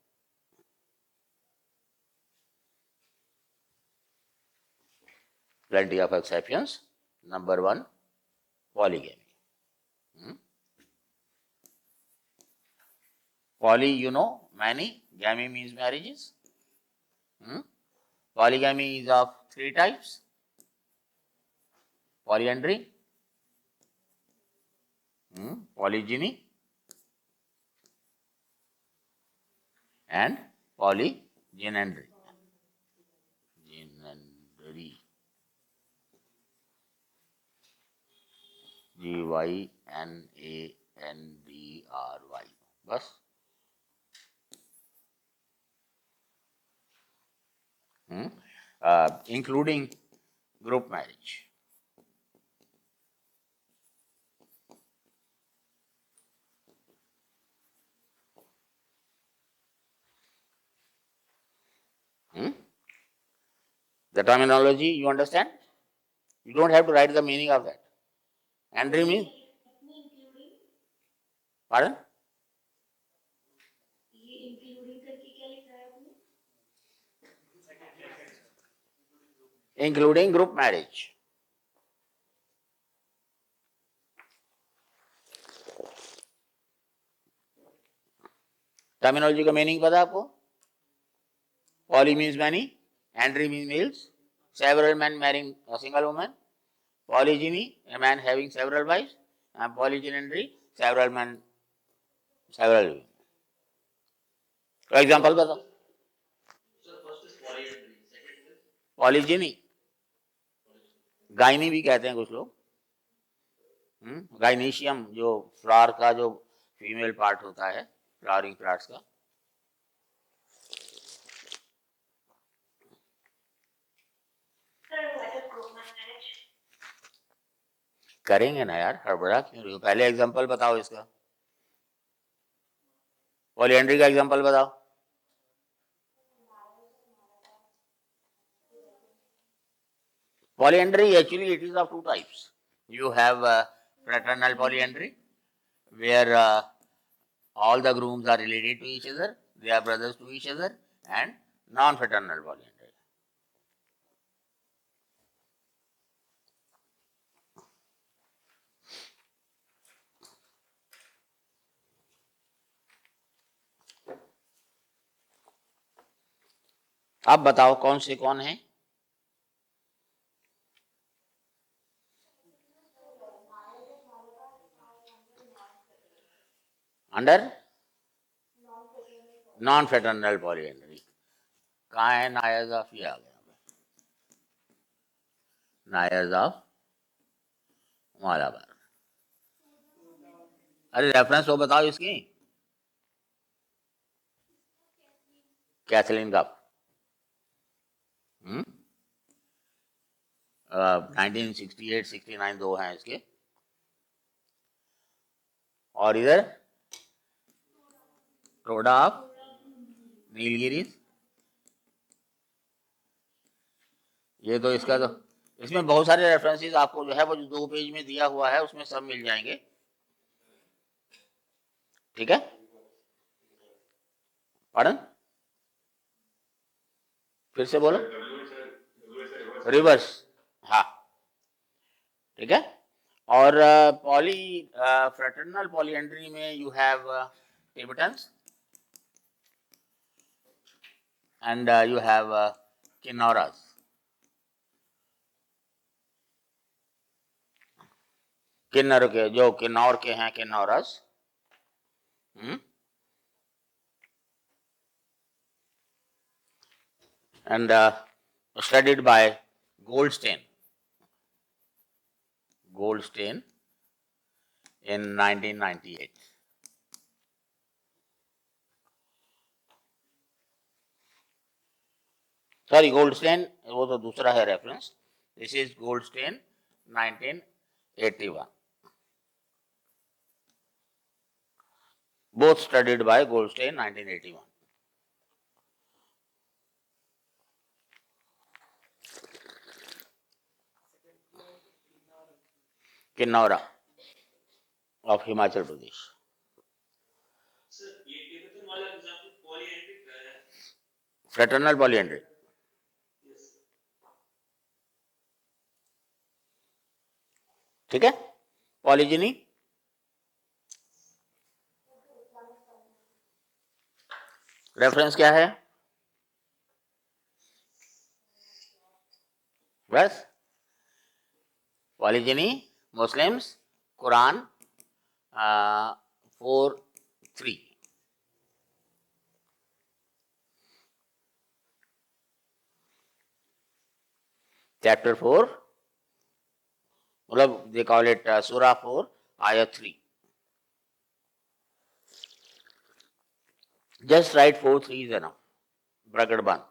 Plenty of exceptions. Number one, polygamy. Poly, you know, many. Gamy means marriages. Polygamy is of 3 types. Polyandry, polygyny, and polygynandry. GYNANDRY. बस. Including group marriage. The terminology you understand? You don't have to write the meaning of that. Entry means, including pardon? ये including करके क्या लिखा है आपने? Including group marriage. Terminology का meaning पता है आपको? Poly means many, andry means males, several man marrying a single woman, polygyny a man having several wives, and polygynandry several men several women. Example बताओ. पॉलीजिनी, गायनी भी कहते हैं कुछ लोग. गाइनीशियम जो फ्लावर का जो फीमेल पार्ट होता है, फ्लावरिंग पार्ट्स का. करेंगे ना यार, हड़बड़ा क्यों रही हो? पहले एग्जांपल बताओ इसका. पॉलीएंड्री का एग्जांपल बताओ. Polyandry, actually it is of two types. You have fraternal polyandry, where all the grooms are related to each other, they are brothers to each other, and non-fraternal polyandry. अब बताओ कौन से कौन है? Under non fraternal polyandry. कहाँ है नायर्स of? ये आ गया, नायर्स ऑफ मालाबार. अरे रेफरेंस तो बताओ इसकी. कैथलीन कप 1968-69 दो हैं इसके. और इधर टोडा ऑफ नीलगिरीज. ये तो इसका तो इसमें बहुत सारे रेफरेंसेस आपको जो है वो जो 2 पेज में दिया हुआ है उसमें सब मिल जाएंगे. ठीक है. पढ़न फिर से बोलो. रिवर्स. हाँ ठीक है. और फ्रेटर्नल पॉलीएंड्री में you have Tibetans and you have Kinauras. किन्नर के जो किन्नौर के हैं, किन्नौरस. And studied by Goldstein in 1998. Sorry, Goldstein वो तो दूसरा है reference. This is Goldstein 1981. Both studied by Goldstein 1981. Kinnaura of Himachal Pradesh. Fraternal polyandry. ठीक है. पॉलीजिनी रेफरेंस क्या है? बस पॉलीजिनी मुस्लिम्स कुरान 4:3. चैप्टर 4 मतलब they call it Surah 4 Ayat 3. Just write 4:3 is enough. Bracket 1.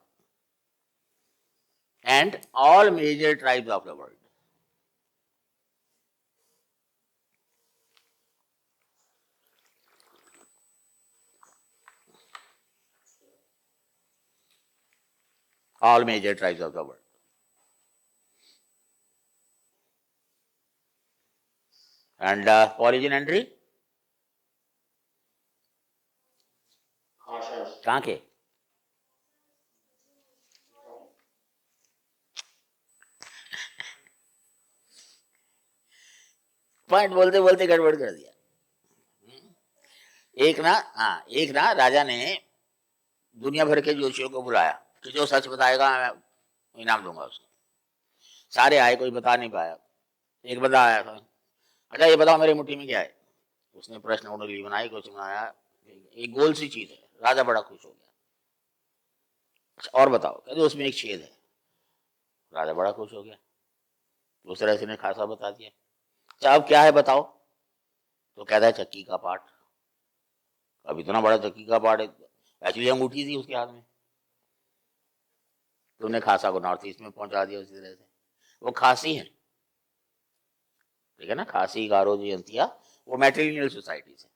And all major tribes of the world. All major tribes of the world. And polygyny? कहाँ के? Point बोलते बोलते गड़बड़ कर दिया। एक ना राजा ने दुनिया भर के जोशियों को बुलाया कि जो सच बताएगा मैं इनाम दूंगा उसको। सारे आए, कोई बता नहीं पाया। एक बंदा आया था, अच्छा ये बताओ मेरी मुट्ठी में क्या है। उसने प्रश्न कुंडली बनाई, कुछ बनाया, एक गोल सी चीज है। राजा बड़ा खुश हो गया। अच्छा, और बताओ, कहते उसमें एक छेद है। राजा बड़ा खुश हो गया। दूसरे ऐसे ने खासा बता दिया। अच्छा अब क्या है बताओ। तो कहता है चक्की का पार्ट। अब इतना बड़ा चक्की का पार्ट है, एक्चुअली अंगूठी थी उसके हाथ में। तुमने खासा को नॉर्थ ईस्ट में पहुंचा दिया उसी तरह से। वो खासी है, ठीक है ना, खासी, गारो, जयंतिया, वो मैट्रिलिनियल सोसाइटी से।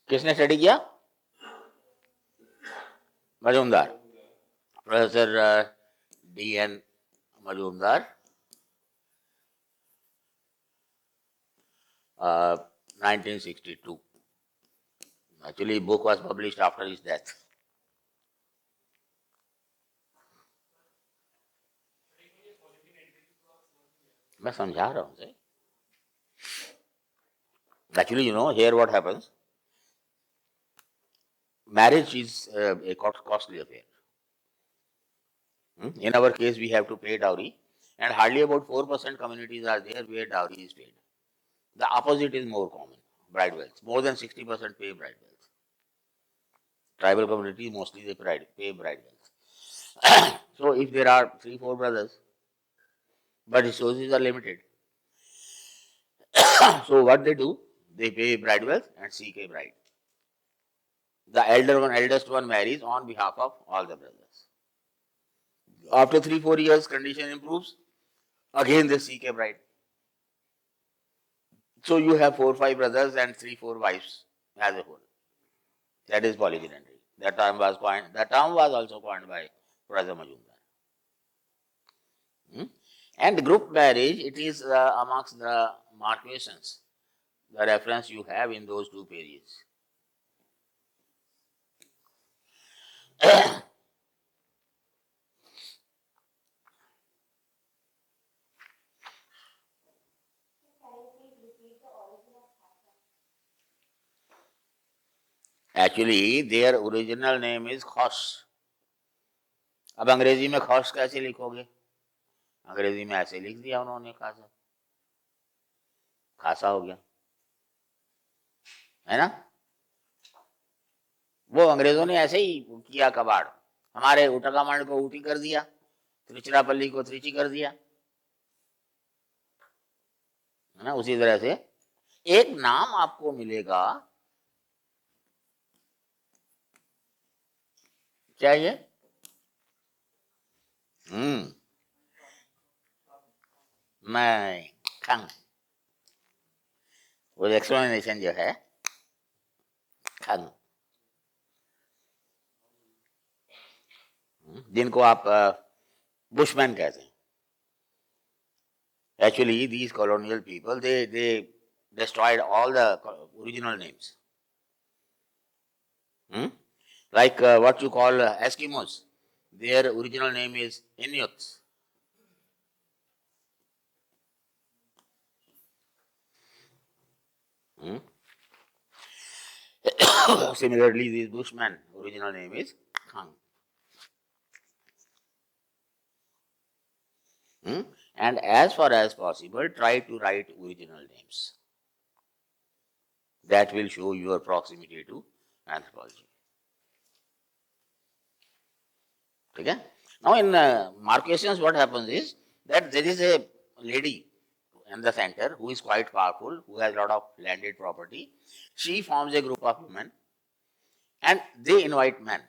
किसने स्टडी किया? Majumdar, professor D.N. Majumdar, 1962. Actually, book was published after his death. मैं समझा रहा हूँ sir. Actually, you know, here what happens, marriage is a costly affair. In our case, we have to pay dowry, and hardly about 4% communities are there where dowry is paid. The opposite is more common, bride wealth. More than 60% pay bride wealth. Tribal communities, mostly they pay bride wealth. So if there are 3-4 brothers, but resources are limited, so what they do, they pay bride wealth and seek a bride. The eldest one marries on behalf of all the brothers. After 3-4 years, condition improves. Again, they seek a bride. So you have 4-5 brothers and 3-4 wives as a whole. That is polygyny. That term was coined. That term was also coined by Professor Majumdar. And group marriage, it is amongst the marquesans, the reference you have in those 2 pages. Actually, their original name is Khosh. अब अंग्रेजी में खौश कैसे लिखोगे? अंग्रेजी में ऐसे लिख दिया उन्होंने, खासा, खासा हो गया, है ना। वो अंग्रेजों ने ऐसे ही किया कबाड़। हमारे उटकामंड को ऊटी कर दिया, त्रिचिरापल्ली को त्रिची कर दिया, है ना। उसी तरह से एक नाम आपको मिलेगा, क्या ये? मैं खंग, वो एक्सप्लेनेशन जो है खंग, जिनको आप बुशमैन कहते हैं। Actually, these colonial people, they destroyed all the original names. Like what you call Eskimos, their original name is Inuits. Similarly, these Bushmen, original name is Khang. And as far as possible, try to write original names. That will show your proximity to anthropology. Okay? Now in Marquesians, what happens is that there is a lady in the center who is quite powerful, who has a lot of landed property. She forms a group of women and they invite men.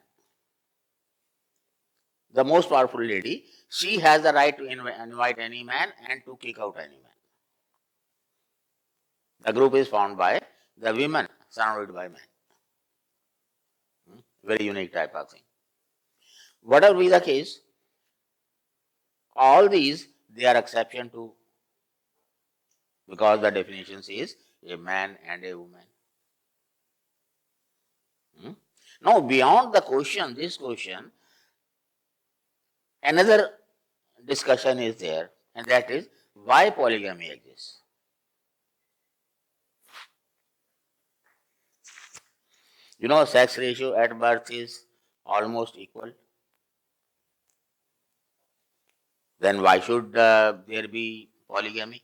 The most powerful lady, she has the right to invite any man and to kick out any man. The group is formed by the women surrounded by men. Very unique type of thing. Whatever be the case, all these they are exception too, because the definition says a man and a woman. Now, beyond the question, this question, another discussion is there, and that is why polygamy exists. You know, sex ratio at birth is almost equal. Then why should there be polygamy?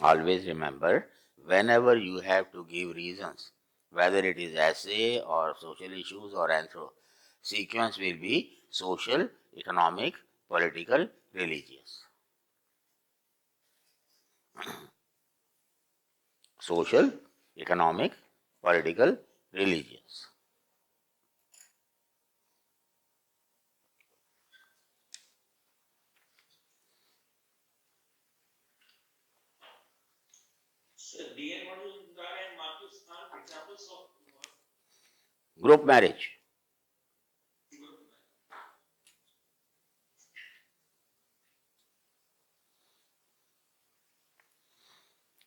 Always remember, whenever you have to give reasons, whether it is essay or social issues or anthro, sequence will be social, economic, political, religious. Social, economic, political, religious. So DN model and Marcus are examples of Group marriage.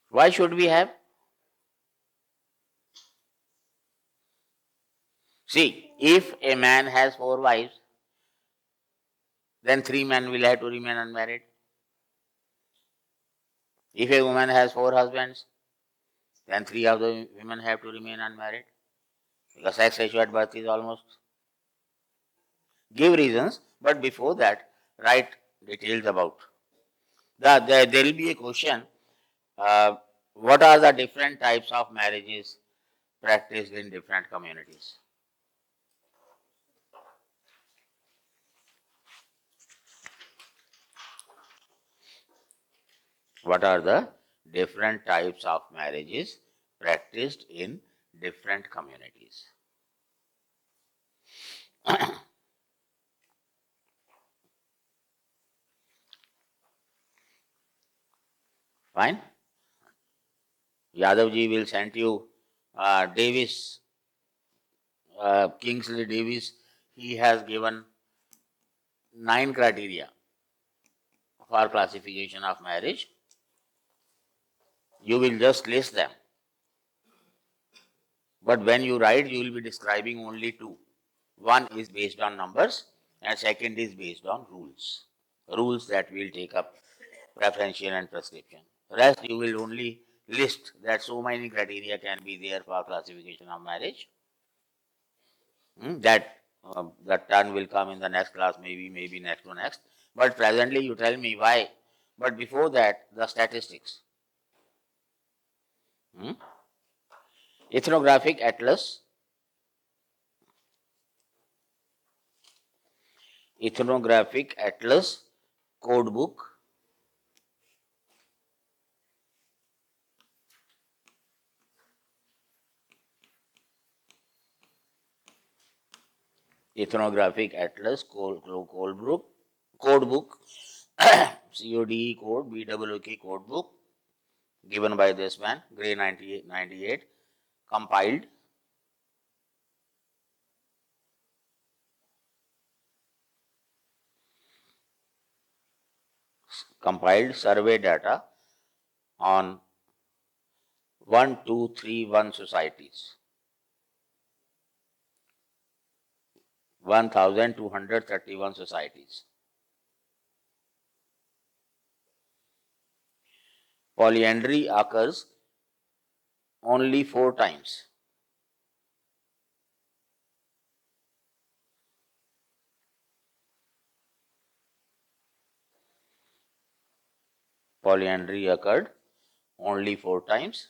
Why should we have? See, if a man has 4 wives, then 3 men will have to remain unmarried. If a woman has 4 husbands, then 3 of the women have to remain unmarried. Because sex ratio at birth is almost. Give reasons, but before that, write details about. There will be a question, what are the different types of marriages practiced in different communities? What are the different types of marriages practiced in different communities? Fine? Yadavji will send you Davis, Kingsley Davis. He has given 9 criteria for classification of marriage. You will just list them. But when you write, you will be describing only 2. One is based on numbers, and second is based on rules. Rules that will take up preferential and prescription. Rest you will only list that so many criteria can be there for classification of marriage. That turn will come in the next class, maybe next to next. But presently you tell me why. But before that, the statistics. Ethnographic atlas. Ethnographic atlas, code book. Ethnographic atlas, code book, CODE code, BWK code book, given by this man, Gray 98, compiled survey data on 1231 societies, 1231 societies. Polyandry occurs only 4 times. Polyandry occurred only 4 times.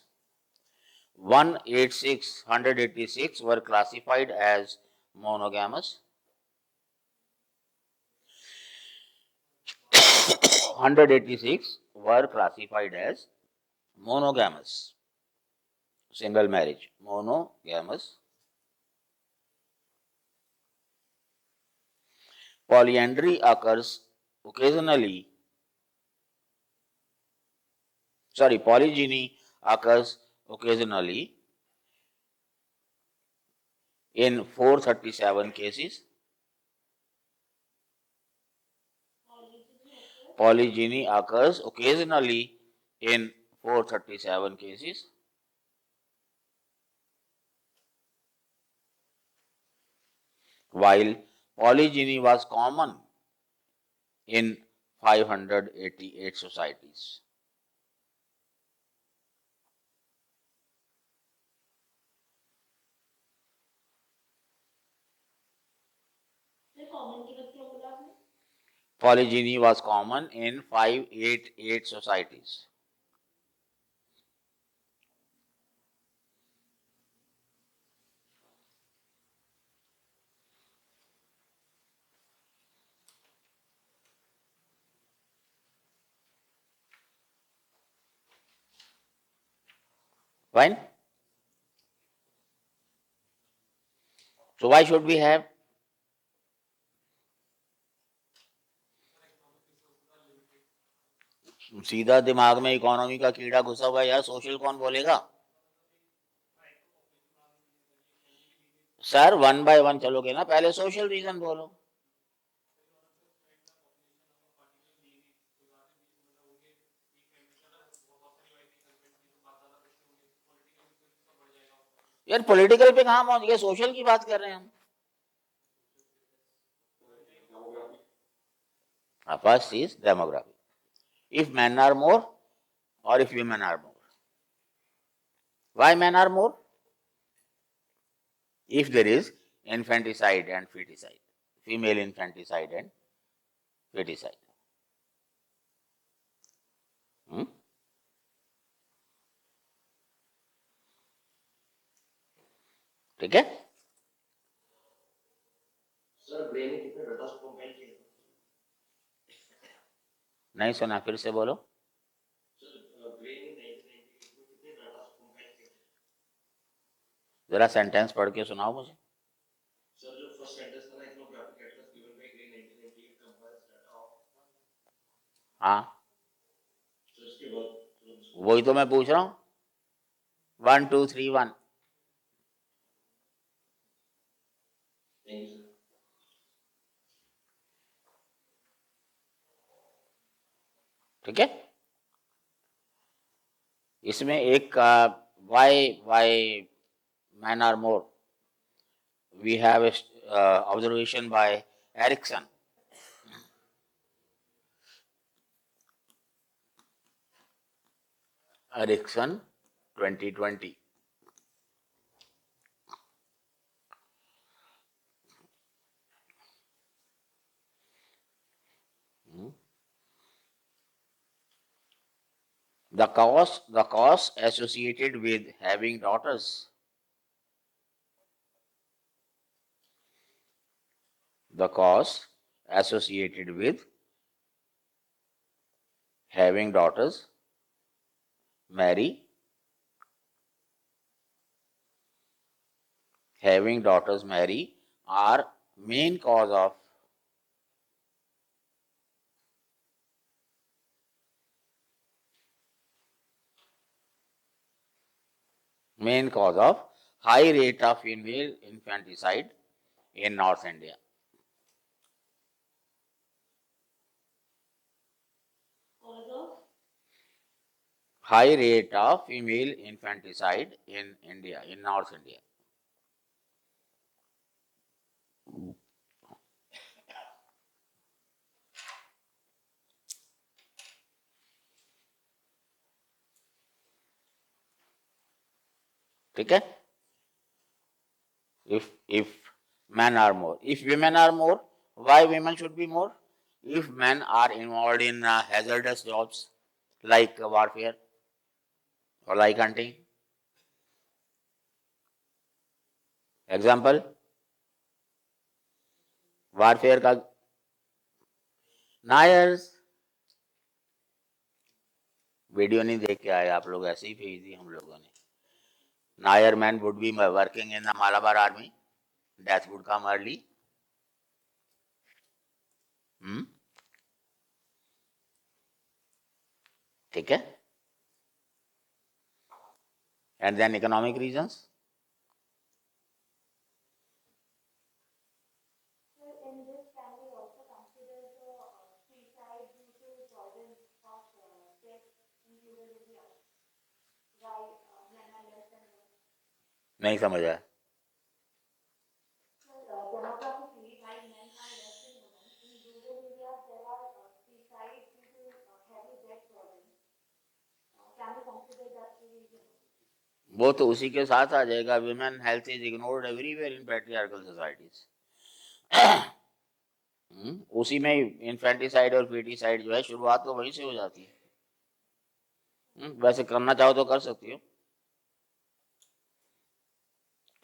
186 were classified as monogamous. 186 were classified as monogamous. Single marriage, monogamous. Polyandry occurs occasionally. Polygyny occurs occasionally in 437 cases. Polygyny occurs occasionally in 437 cases. While polygyny was common in 588 societies. Polygyny was common in 588 societies. Fine? So why should we have? सीधा दिमाग में economy का कीड़ा घुसा हुआ है यार, social कौन बोलेगा? सर 1 by 1 चलोगे ना, पहले सोशल रीजन बोलो. यार पॉलिटिकल पे कहाँ पहुंच गए, सोशल की बात कर रहे हैं हम. First is demography. If men are more or if women are more. Why men are more? If there is infanticide and feticide, female infanticide and feticide. ठीक है? सर ब्रेन ने कितने डाटा कंपाइल किए? नहीं सुना, फिर से बोलो. जरा सेंटेंस पढ़ के सुनाओ मुझे. सर जो फर्स्ट सेंटेंस था ना, ethnographic atlas given by Gray 1998 compares data of. हाँ, सर इसके बाद वही तो मैं पूछ रहा हूँ. 1 2 3 1. Thank you sir. ठीक है? इसमें एक why men are more. We have a observation by Erickson. Erickson 2020. The cause associated with having daughters. The cause associated with having daughters, marry, are main cause of high rate of female infanticide in North India. High rate of female infanticide in India, in North India. ठीक है? If men are more, if women are more, why women should be more? If men are involved in hazardous jobs like warfare or like hunting. Example, warfare का नायर्स. Video नहीं देख के आए आप लोग, ऐसे ही भेज दी हम लोगों ने. Nair men would be working in the Malabar army. Death would come early. ठीक है? And then economic reasons. So in this, can we also consider the suicide due to burden of debt included in the others? Why men are less than women? नहीं समझ आया. So demographically, why men are less than women? In rural areas, there are suicide due to heavy debt burden. Can we consider that the reason? वो तो उसी के साथ आ जाएगा. Women health is ignored everywhere in patriarchal societies. उसी में infanticide और foeticide जो है शुरुआत तो वहीं से हो जाती है. वैसे करना चाहो तो कर सकती हो.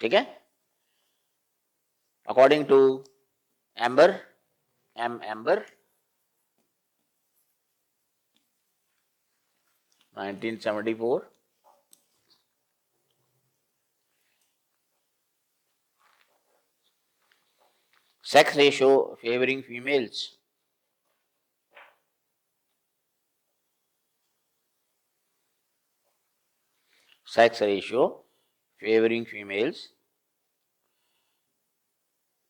ठीक है. According to Ember 1974, sex ratio favoring females. Sex ratio favoring females,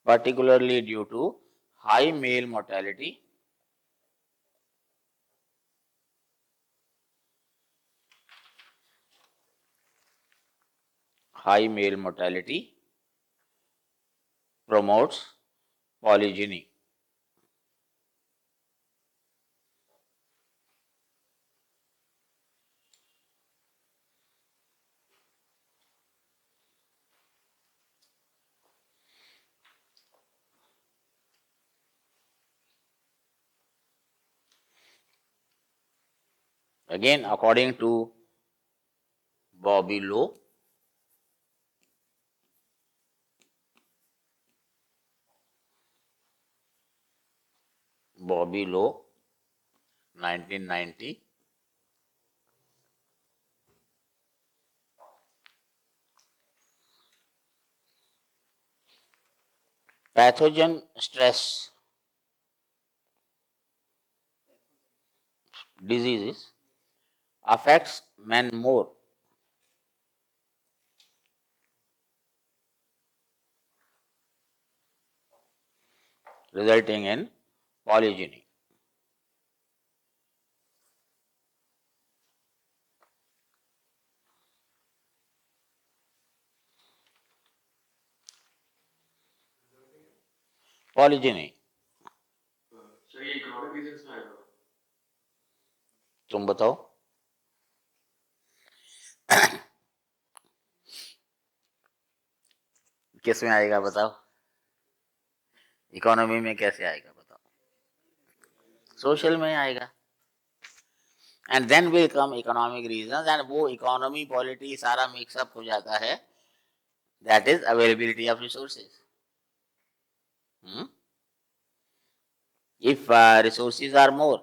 particularly due to high male mortality, promotes polygyny. Again, according to Bobby Lowe, Bobby Lowe, 1990. Pathogen stress diseases affects men more. Resulting in polygyny. Polygyny. Sir ये economic reasons में आएगा. तुम बताओ. किस में आएगा बताओ. Economy में कैसे आएगा बताओ. सोशल में आएगा. And then will come economic reasons, and वो इकोनॉमी पॉलिटी सारा मिक्सअप हो जाता है. That is availability of resources. If resources are more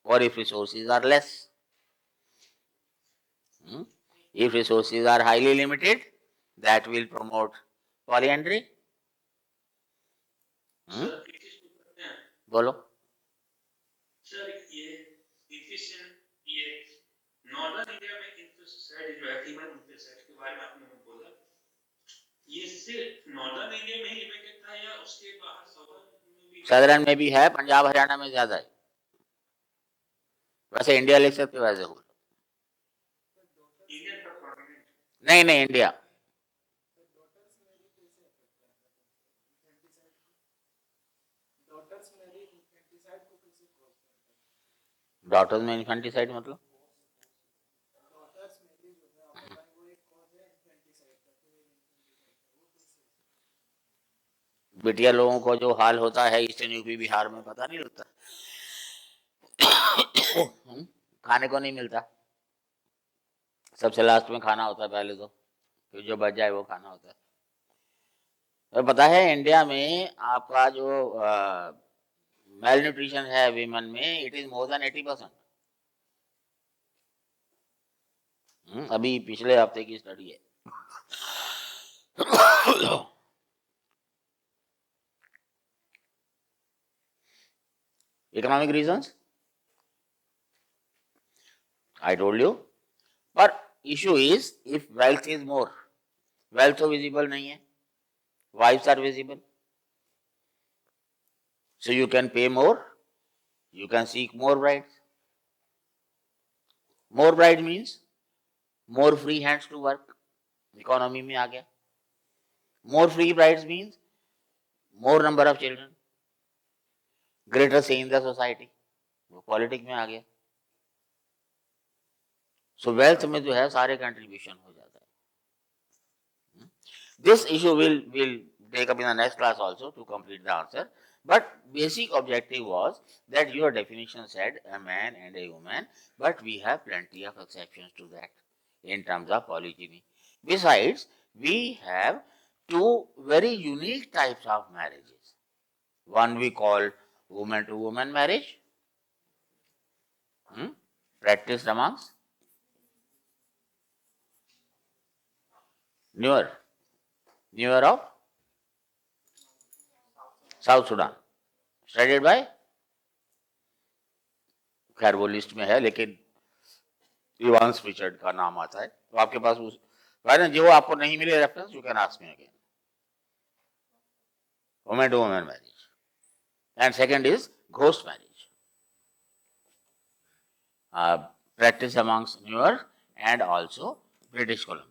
or if resources are less. If resources are highly limited, that will promote polyandry. बोलो. Sir ये efficient ये northern India में इंफेस्टिसाइड जो है फीमेल इंफेस्टिसाइड के बारे में आपने बोला, ये सिर्फ नॉर्दर्न इंडिया में ही लिमिटेड था या उसके बाहर सदर्न में भी है, पंजाब हरियाणा में ज्यादा है. वैसे इंडिया लिख सकते हो वैसे बोलो. नहीं नहीं इंडिया. डॉटर्स में इन्फेंटिसाइड मतलब बिटिया लोगों को जो हाल होता है ईस्टर्न यूपी बिहार में पता नहीं लगता. खाने को नहीं मिलता. सबसे लास्ट में खाना होता है, पहले तो फिर जो बच जाए वो खाना होता है. तो पता है इंडिया में आपका जो मेल न्यूट्रिशन है वीमेन में, इट इज मोर देन 80%. अभी पिछले हफ्ते की स्टडी है. Economic reasons, I told you, but issue is if wealth is more, wealth तो visible नहीं है, wives are visible. So you can pay more, you can seek more brides. More bride means more free hands to work. Economy में आ गया. More free brides means more number of children, greater say in the society. वो politics में आ गया. So wealth में जो है सारे contribution हो जाता है. This issue will take up in the next class also to complete the answer. But basic objective was that your definition said a man and a woman, but we have plenty of exceptions to that in terms of polygyny. Besides, we have two very unique types of marriages. One we call woman to woman marriage, practiced amongst newer of South Sudan, studied by, खैर वो list में है लेकिन Evans Richard का नाम आता है, तो आपके पास उस जो आपको नहीं मिले reference you can ask me again. Women to women marriage and second is ghost marriage, practice amongst newer and also British Columbians.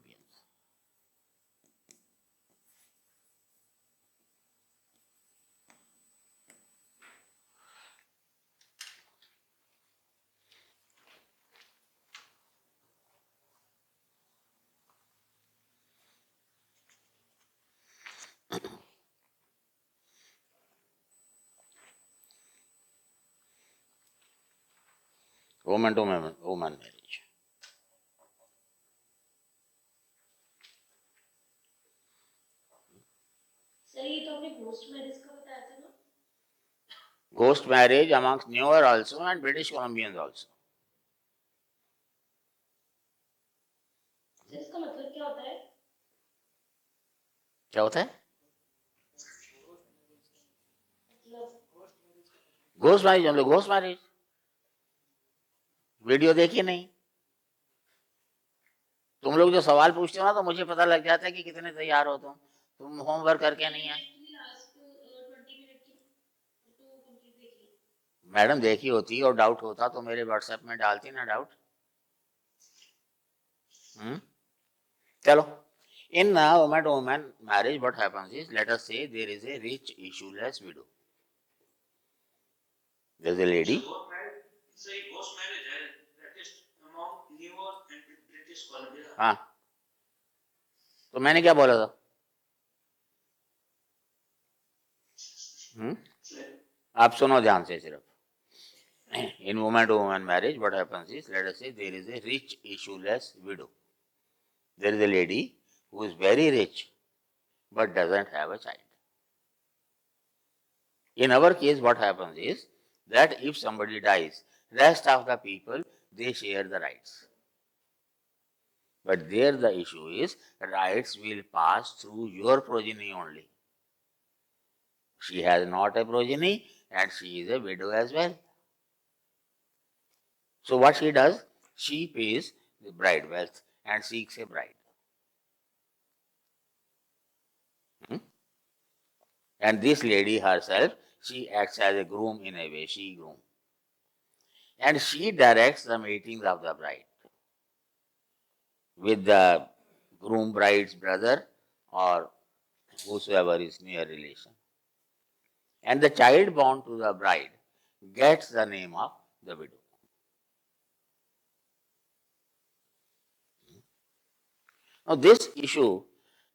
Woman to woman marriage. Sir ये तो आपने घोस्ट मैरिज का बताया था ना? Ghost marriage amongst newer also and British Columbians also. Sir इसका मतलब क्या होता है? क्या होता है? मतलब घोस्ट मैरिज, हम लोग घोस्ट मैरिज वीडियो देखिए नहीं. तुम लोग जो सवाल पूछते हो ना तो मुझे पता लग जाता है कि कितने तैयार हो तुम होमवर्क करके नहीं आए. मैडम देखी होती और डाउट होता तो मेरे व्हाट्सएप में डालती ना डाउट. चलो, in woman to woman marriage what happens is, let us say there is a rich issueless widow. There is a lady. Ghost marriage है practiced among newer and British Columbia. हाँ, तो मैंने क्या बोला था? आप सुनो ध्यान से सिर्फ. In woman to woman marriage what happens is, let us say there is a rich issueless widow. There is a lady who is very rich but doesn't have a child. In our case what happens is that if somebody dies, rest of the people they share the rights. But there the issue is rights will pass through your progeny only. She has not a progeny and she is a widow as well. So what she does? She pays the bride wealth and seeks a bride. And this lady herself, she acts as a groom in a way, she groom. And she directs the meetings of the bride with the groom bride's brother or whosoever is near relation. And the child born to the bride gets the name of the widow. Now this issue,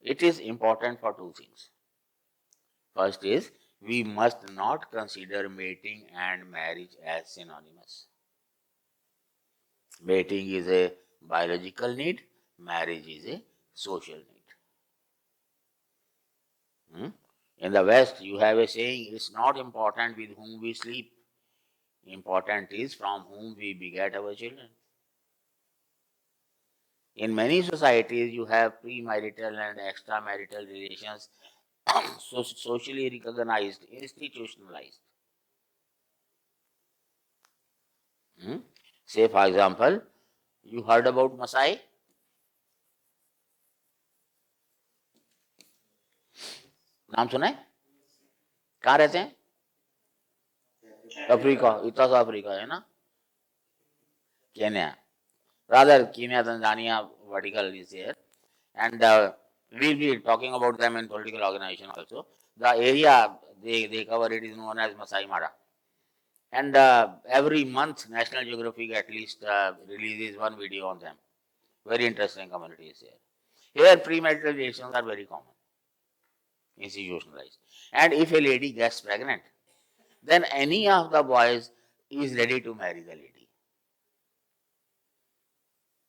it is important for two things. First is, we must not consider mating and marriage as synonymous. Mating is a biological need, marriage is a social need. In the West, you have a saying, it's not important with whom we sleep. Important is from whom we beget our children. In many societies, you have premarital and extramarital relations socially recognized, institutionalized. Say, for example, you heard about Masai? नाम सुना है? कहाँ रहते हैं? Africa, इतना सा Africa है ना, Kenya. Rather, Kenya, Tanzania vertical is here, and we'll be talking about them in political organization also. The area they cover it is known as Masai Mara, and every month National Geographic at least releases one video on them. Very interesting community is here. Here premarital relations are very common, institutionalized, and if a lady gets pregnant, then any of the boys is ready to marry the lady.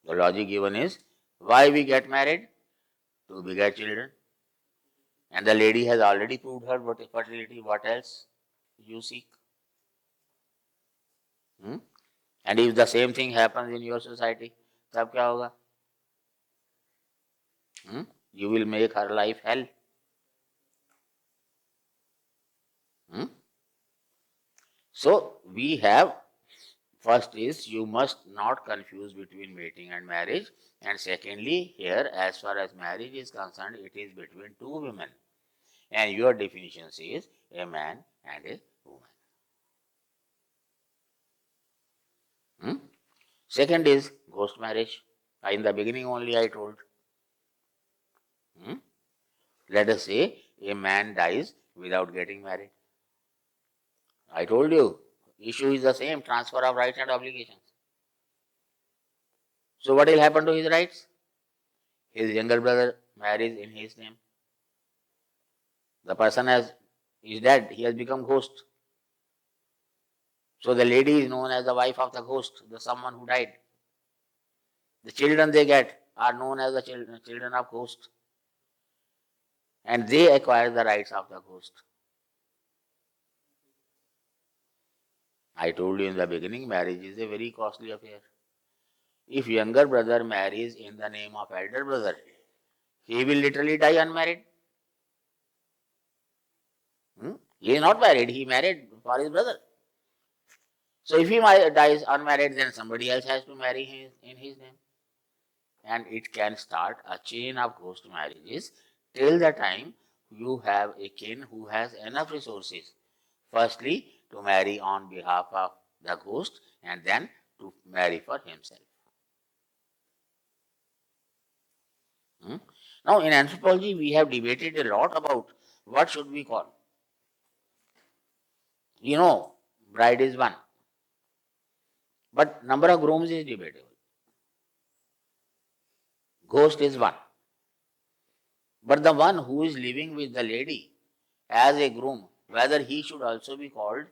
The logic given is, why we get married? To beget children. And the lady has already proved her fertility. What else you seek? And if the same thing happens in your society, तब क्या होगा? You will make her life hell. So we have, first is you must not confuse between mating and marriage, and secondly, here as far as marriage is concerned, it is between two women, and your definition says a man and a woman. Second is ghost marriage. In the beginning only I told. Let us say a man dies without getting married. I told you, issue is the same, transfer of rights and obligations. So what will happen to his rights? His younger brother marries in his name. The person is dead, he has become ghost. So the lady is known as the wife of the ghost, the someone who died. The children they get are known as the children of ghost. And they acquire the rights of the ghost. I told you in the beginning, marriage is a very costly affair. If younger brother marries in the name of elder brother, he will literally die unmarried. He is not married, he married for his brother. So if he dies unmarried, then somebody else has to marry in his name. And it can start a chain of ghost marriages till the time you have a kin who has enough resources. Firstly, to marry on behalf of the ghost, and then to marry for himself. Now, in anthropology, we have debated a lot about what should we call. You know, bride is one, but number of grooms is debatable. Ghost is one. But the one who is living with the lady as a groom, whether he should also be called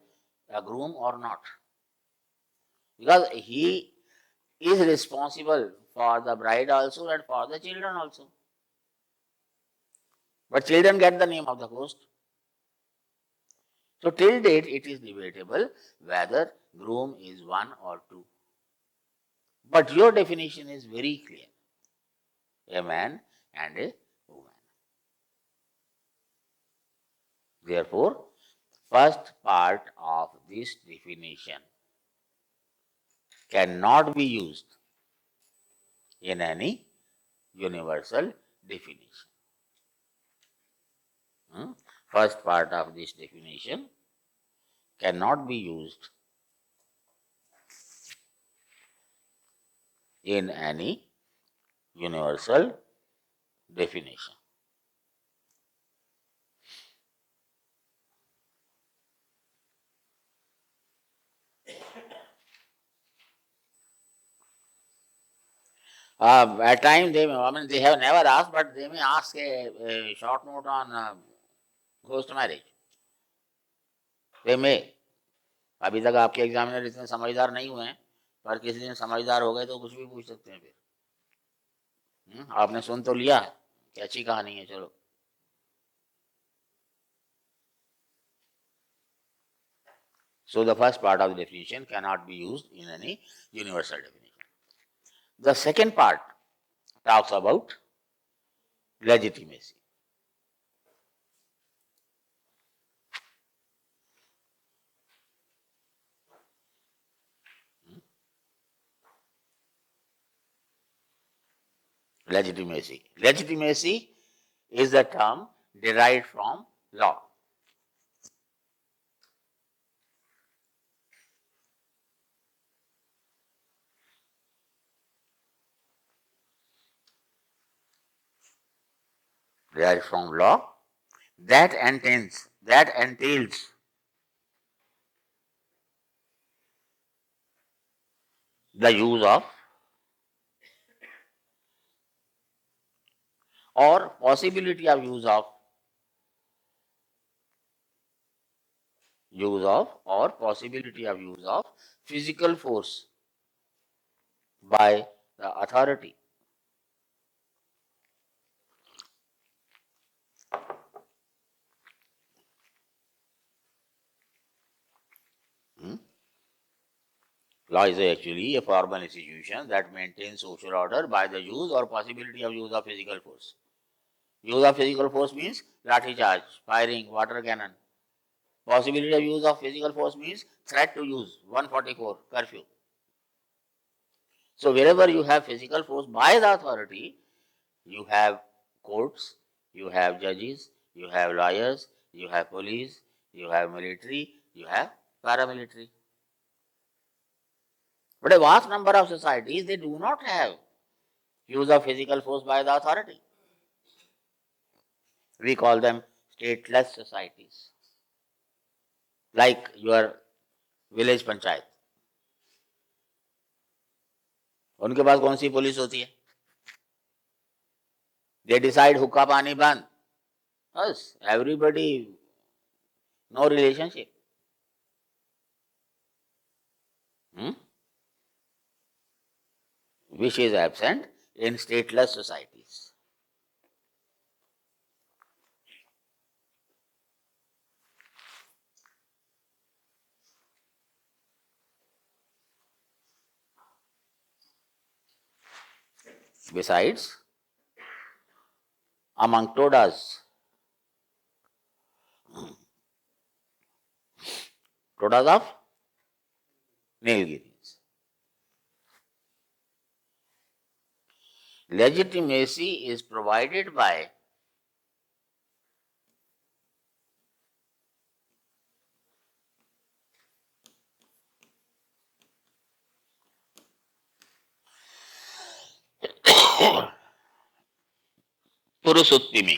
a groom or not. Because he is responsible for the bride also and for the children also. But children get the name of the ghost. So till date it is debatable whether groom is one or two. But your definition is very clear. A man and a woman. Therefore, first part of this definition cannot be used in any universal definition. First part of this definition cannot be used in any universal definition. At times they have never asked, but they may ask a short note on ghost marriage. They may. अभी तक आपके examiner इतने समझदार नहीं हुए हैं, पर किसी दिन समझदार हो गए तो कुछ भी पूछ सकते हैं फिर। आपने सुन तो लिया कि अच्छी कहानी है, चलो। So the first part of the definition cannot be used in any universal definition. The second part talks about legitimacy. Legitimacy. Legitimacy is a term derived from law. They are from law. That entails the use of or possibility of use of physical force by the authority. Law is actually a formal institution that maintains social order by the use or possibility of use of physical force. Use of physical force means lathi charge, firing, water cannon. Possibility of use of physical force means threat to use, 144, curfew. So wherever you have physical force by the authority, you have courts, you have judges, you have lawyers, you have police, you have military, you have paramilitary. But a vast number of societies, they do not have use of physical force by the authority. We call them stateless societies. Like your village panchayat. उनके पास कौन सी police होती है? They decide हुक्का पानी बंद. Yes, everybody, no relationship. Which is absent in stateless societies. Besides, among Todas of Nilgiris, legitimacy is provided by Purusuttimi.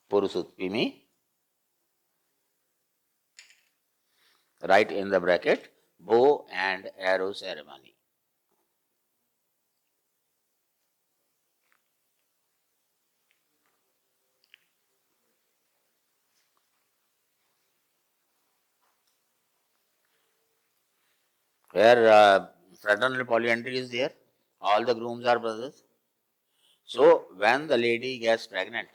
Purusuttimi, write in the bracket, bow and arrow ceremony. Where fraternal polyandry is there, all the grooms are brothers. So when the lady gets pregnant,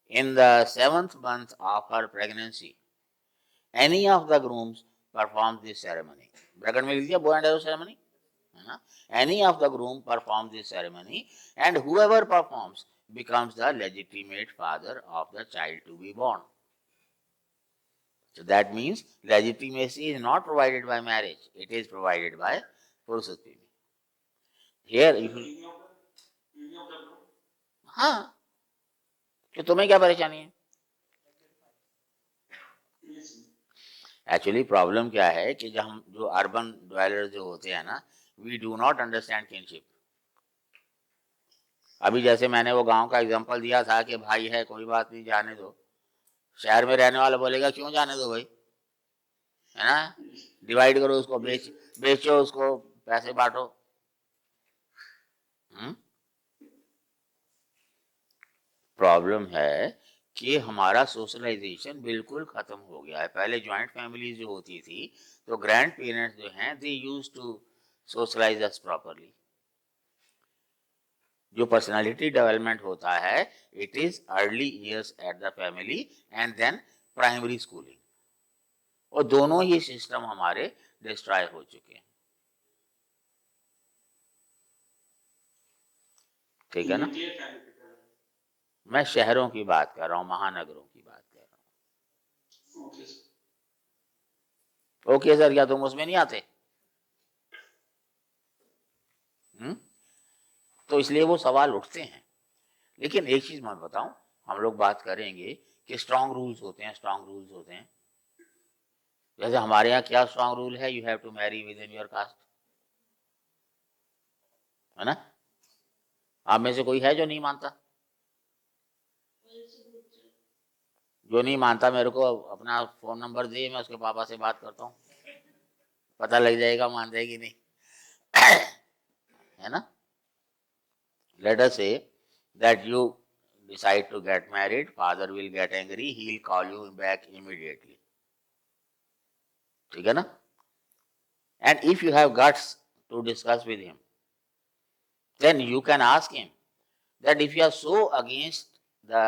in the 7th month of her pregnancy, any of the grooms performs this ceremony. Bracket में लिख दिया bow and arrow ceremony. Any of the groom performs this ceremony, and whoever performs becomes the legitimate father of the child to be born. So that means legitimacy is not provided by marriage, it is provided by Purusuttimi. Here, if you... हाँ, कि तुम्हें क्या परेशानी है? Actually problem क्या है कि जो अर्बन dwellers जो होते हैं ना, we do not understand kinship. अभी जैसे मैंने वो गांव का एग्जांपल दिया था कि भाई है कोई बात नहीं जाने दो, शहर में रहने वाला बोलेगा क्यों जाने दो भाई, है ना, डिवाइड करो उसको, बेचो उसको, पैसे बांटो. प्रॉब्लम है कि हमारा सोशलाइजेशन बिल्कुल खत्म हो गया है. पहले जॉइंट फैमिली जो होती थी तो ग्रैंड पेरेंट्स जो हैं they used to socialise us properly. जो पर्सनालिटी डेवलपमेंट होता है it is early years at the family and then primary schooling, और दोनों ही सिस्टम हमारे डिस्ट्रॉय हो चुके हैं. ठीक है ना? मैं शहरों की बात कर रहा हूँ, महानगरों की बात कर रहा हूँ. ओके सर, क्या तुम उसमें नहीं आते? इसलिए वो सवाल उठते हैं। लेकिन एक चीज मैं बताऊं, हम लोग बात करेंगे कि स्ट्रांग रूल्स होते हैं, स्ट्रांग रूल्स होते हैं। जैसे हमारे यहाँ क्या स्ट्रांग रूल है, you have to marry within your caste, है ना? आप में से कोई है जो नहीं मानता? जो नहीं मानता मेरे को अपना फोन नंबर दे, मैं उसके पापा से बात करता हूँ, पता लग जाएगा मान जाएगी नहीं। है ना? Let us say that you decide to get married, father will get angry, he will call you back immediately. ठीक है ना? And if you have guts to discuss with him, then you can ask him that if you are so against the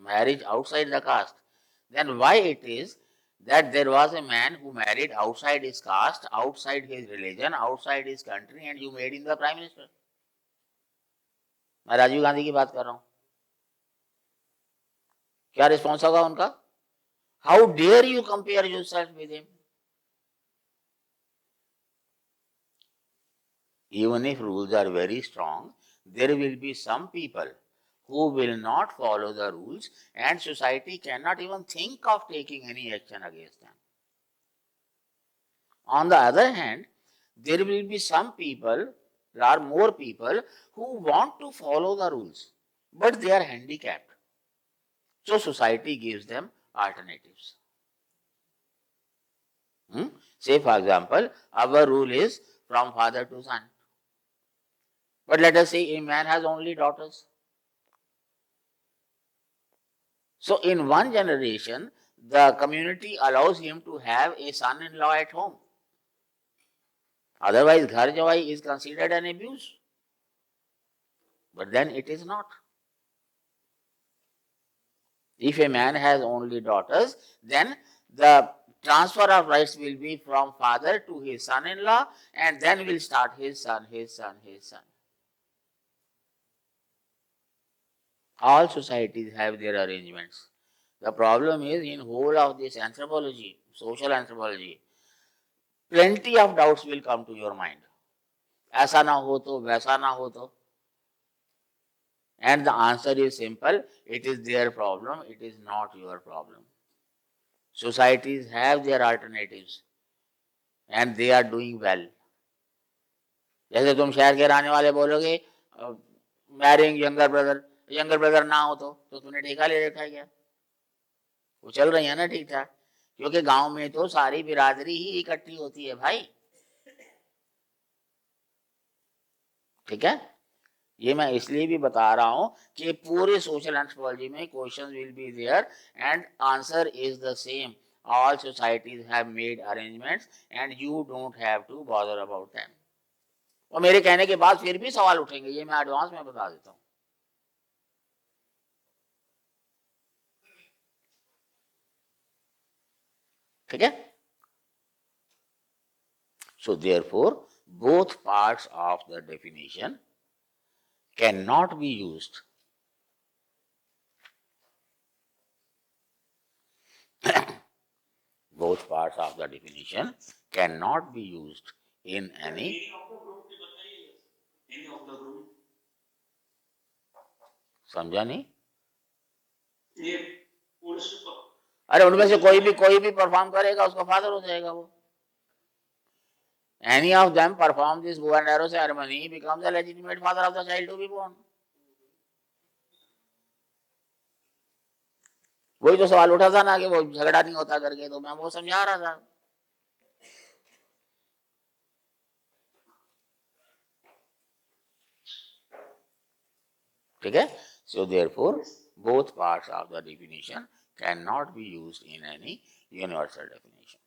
marriage outside the caste, then why it is that there was a man who married outside his caste, outside his religion, outside his country, and you made him the prime minister. मैं राजीव गांधी की बात कर रहा हूं। क्या response होगा उनका? How dare you compare yourself with him? Even if rules are very strong, there will be some people who will not follow the rules, and society cannot even think of taking any action against them. On the other hand, there will be some people, there are more people who want to follow the rules, but they are handicapped. So society gives them alternatives. Say for example, our rule is from father to son. But let us say a man has only daughters. So in one generation, the community allows him to have a son-in-law at home. Otherwise, ghar jawai is considered an abuse. But then it is not. If a man has only daughters, then the transfer of rights will be from father to his son-in-law, and then will start his son, his son, his son. All societies have their arrangements. The problem is in whole of this anthropology, social anthropology, plenty of doubts will come to your mind. ऐसा ना हो तो, वैसा ना हो तो. And the answer is simple, it is their problem, it is not your problem. Societies have their alternatives and they are doing well. जैसे तुम शहर के रहने वाले बोलोगे मैरिंग यंगर ब्रदर ना हो तो तुमने ठेका ले रखा है क्या? वो चल रही है ना ठीक ठाक, क्योंकि गांव में तो सारी बिरादरी ही इकट्ठी होती है भाई। ठीक है, ये मैं इसलिए भी बता रहा हूं कि पूरे सोशल एंथ्रोपोलॉजी में questions will be there and answer is the same. All societies have made arrangements and you don't have to bother about them. और मेरे कहने के बाद फिर भी सवाल उठेंगे, ये मैं एडवांस में बता देता हूं। ठीक है, so therefore both parts of the definition cannot be used both parts of the definition cannot be used in any समझा नहीं? अरे उनमें से कोई भी परफॉर्म करेगा उसका फादर हो जाएगा वो। Any of them perform this bow and arrow ceremony becomes the legitimate father of the child to be born. वही तो सवाल उठा था ना कि वो झगड़ा नहीं होता करके, तो मैं वो समझा रहा था। ठीक है, so therefore both parts of the definition cannot be used in any universal definition.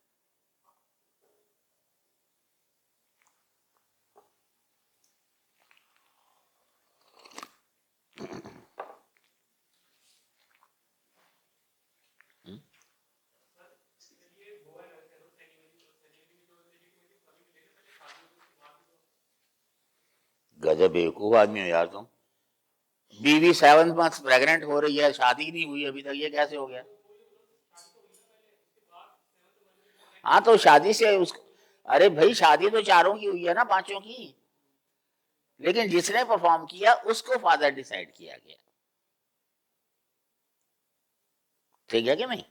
गजब बेवकूफ आदमी हो यार तुम। बीवी 7 months प्रेग्नेंट हो रही है, शादी नहीं हुई अभी तक, ये कैसे हो गया? हाँ तो शादी से उस, अरे भाई शादी तो चारों की हुई है ना, 5 की। लेकिन जिसने परफॉर्म किया उसको फादर डिसाइड किया गया। ठीक है कि नहीं?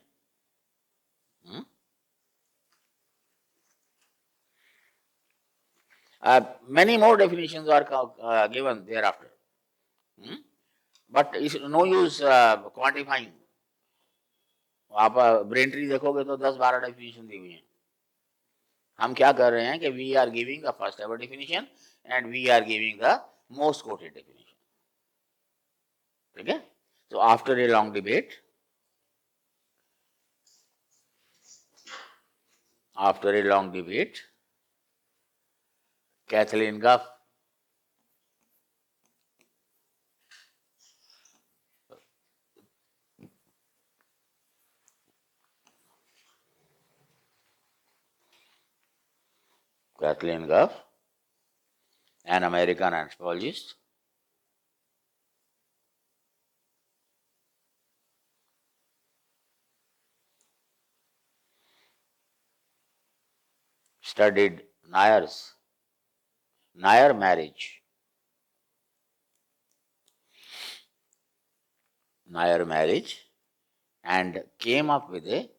Many more definitions are given thereafter. But it's no use quantifying. आप ब्रेन ट्री देखोगे तो 10-12 डेफिनेशन दी हुई हैं। हम क्या कर रहे हैं कि we are giving the first ever definition and we are giving the most quoted definition. ठीक है? So after a long debate, Kathleen Guff an American anthropologist, studied Nair marriage, and came up with a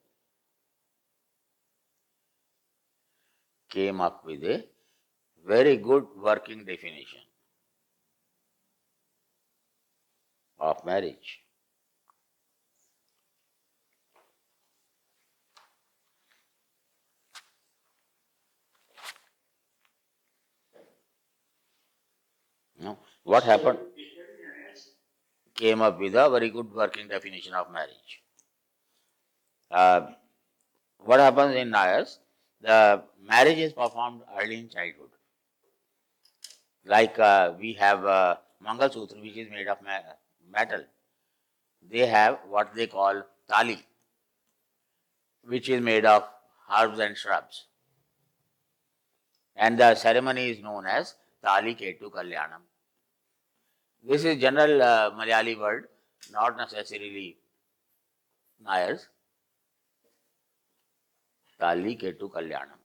very good working definition of marriage. No. What happened? Came up with a very good working definition of marriage. What happens in Nayars? The marriage is performed early in childhood. Like we have Mangal Sutra, which is made of metal. They have what they call tali, which is made of herbs and shrubs. And the ceremony is known as Tali Ketu Kalyanam. This is general Malayali word, not necessarily Nayars. Tali Ketu Kalyanam.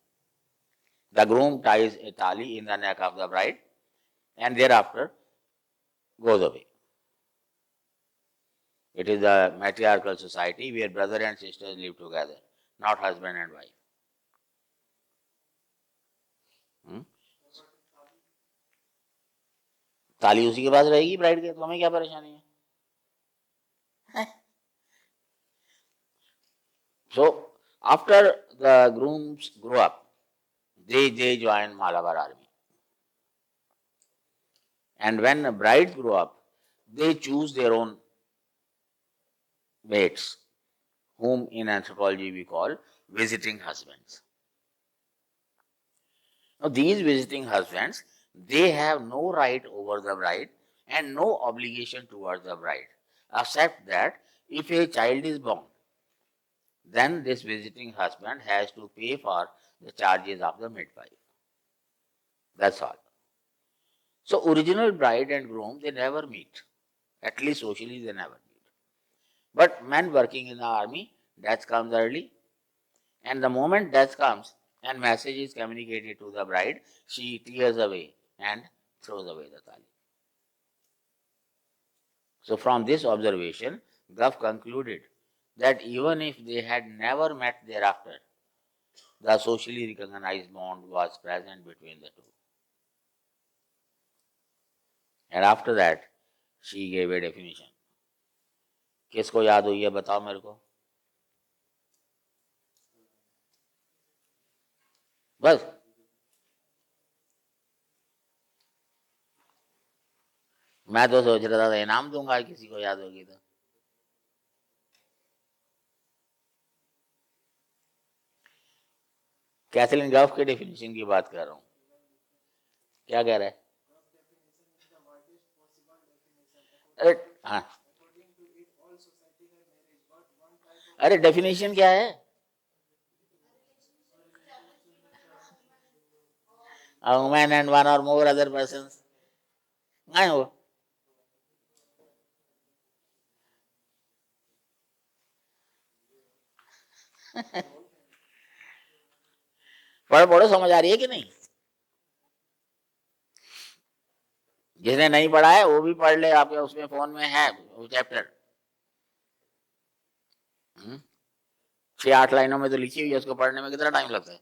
The groom ties a tali in the neck of the bride and thereafter goes away. It is a matriarchal society where brother and sisters live together, not husband and wife. ताली उसी के पास रहेगी bride के, तो हमें क्या परेशानी है? So after the grooms grow up, they join Malabar army. And when the brides grow up, they choose their own mates, whom in anthropology we call visiting husbands. Now these visiting husbands, they have no right over the bride and no obligation towards the bride, except that if a child is born, then this visiting husband has to pay for the charges of the midwife. That's all. So original bride and groom, they never meet. At least socially they never meet. But men working in the army, death comes early. And the moment death comes and message is communicated to the bride, she tears away and throws away the tali. So from this observation, Guff concluded that even if they had never met thereafter, the socially recognized bond was present between the two. And after that, she gave a definition. किसको याद हुई है बताओ मेरे को? बस मैं तो सोच रहा था इनाम दूंगा किसी को याद होगी तो। कैथलीन गफ के डेफिनेशन की बात कर रहा हूं। क्या कह रहा है? अरे हाँ, अरे डेफिनेशन क्या है? A woman and one or more other persons. I know. पढ़ो समझ आ रही है कि नहीं? जिसने नहीं पढ़ा है वो भी पढ़ ले, आपके उसमें फोन में है वो चैप्टर। 6-8 लाइनों में तो लिखी हुई है, उसको पढ़ने में कितना टाइम लगता है?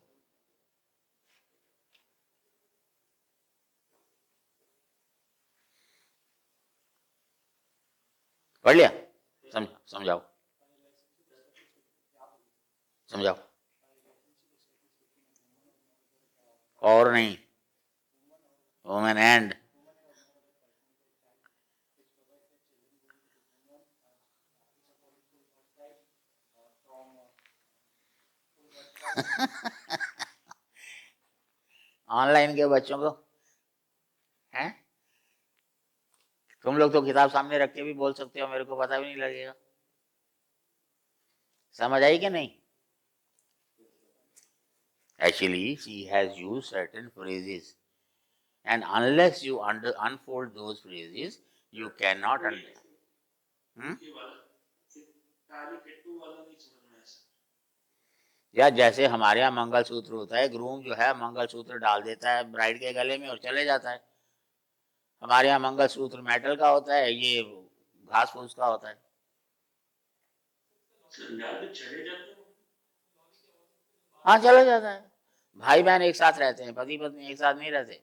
पढ़ लिया? समझाओ समझाओ। और नहीं, वुमेन एंड ऑनलाइन के बच्चों को हैं, तुम लोग तो किताब सामने रख के भी बोल सकते हो, मेरे को पता भी नहीं लगेगा। समझ आई कि नहीं? Actually, she has used certain phrases, and unless you unfold those phrases, you cannot या जैसे हमारे यहाँ मंगलसूत्र होता है, ग्रूम जो है मंगलसूत्र डाल देता है ब्राइड के गले में और चले जाता है। हमारे यहाँ मंगलसूत्र मेटल का होता है, ये घास फूस का होता है। हाँ चला जाता है। भाई बहन एक साथ रहते हैं, पति पत्नी एक साथ नहीं रहते।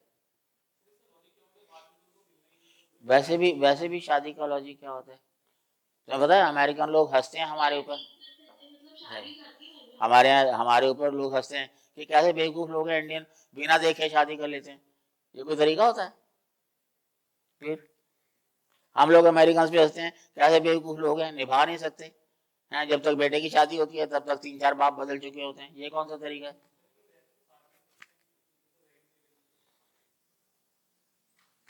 वैसे भी शादी का लॉजिक क्या होता है तुम्हें पता है? अमेरिकन लोग हंसते हैं हमारे ऊपर, हमारे ऊपर लोग हंसते हैं कि कैसे बेवकूफ लोग हैं इंडियन, बिना देखे शादी कर लेते हैं। ये कोई तरीका होता है? फिर हम लोग अमेरिकन पे हंसते हैं, कैसे बेवकूफ लोग हैं, निभा नहीं सकते हैं। जब तक बेटे की शादी होती है तब तक 3-4 बाप बदल चुके होते हैं। ये कौन सा तरीका है?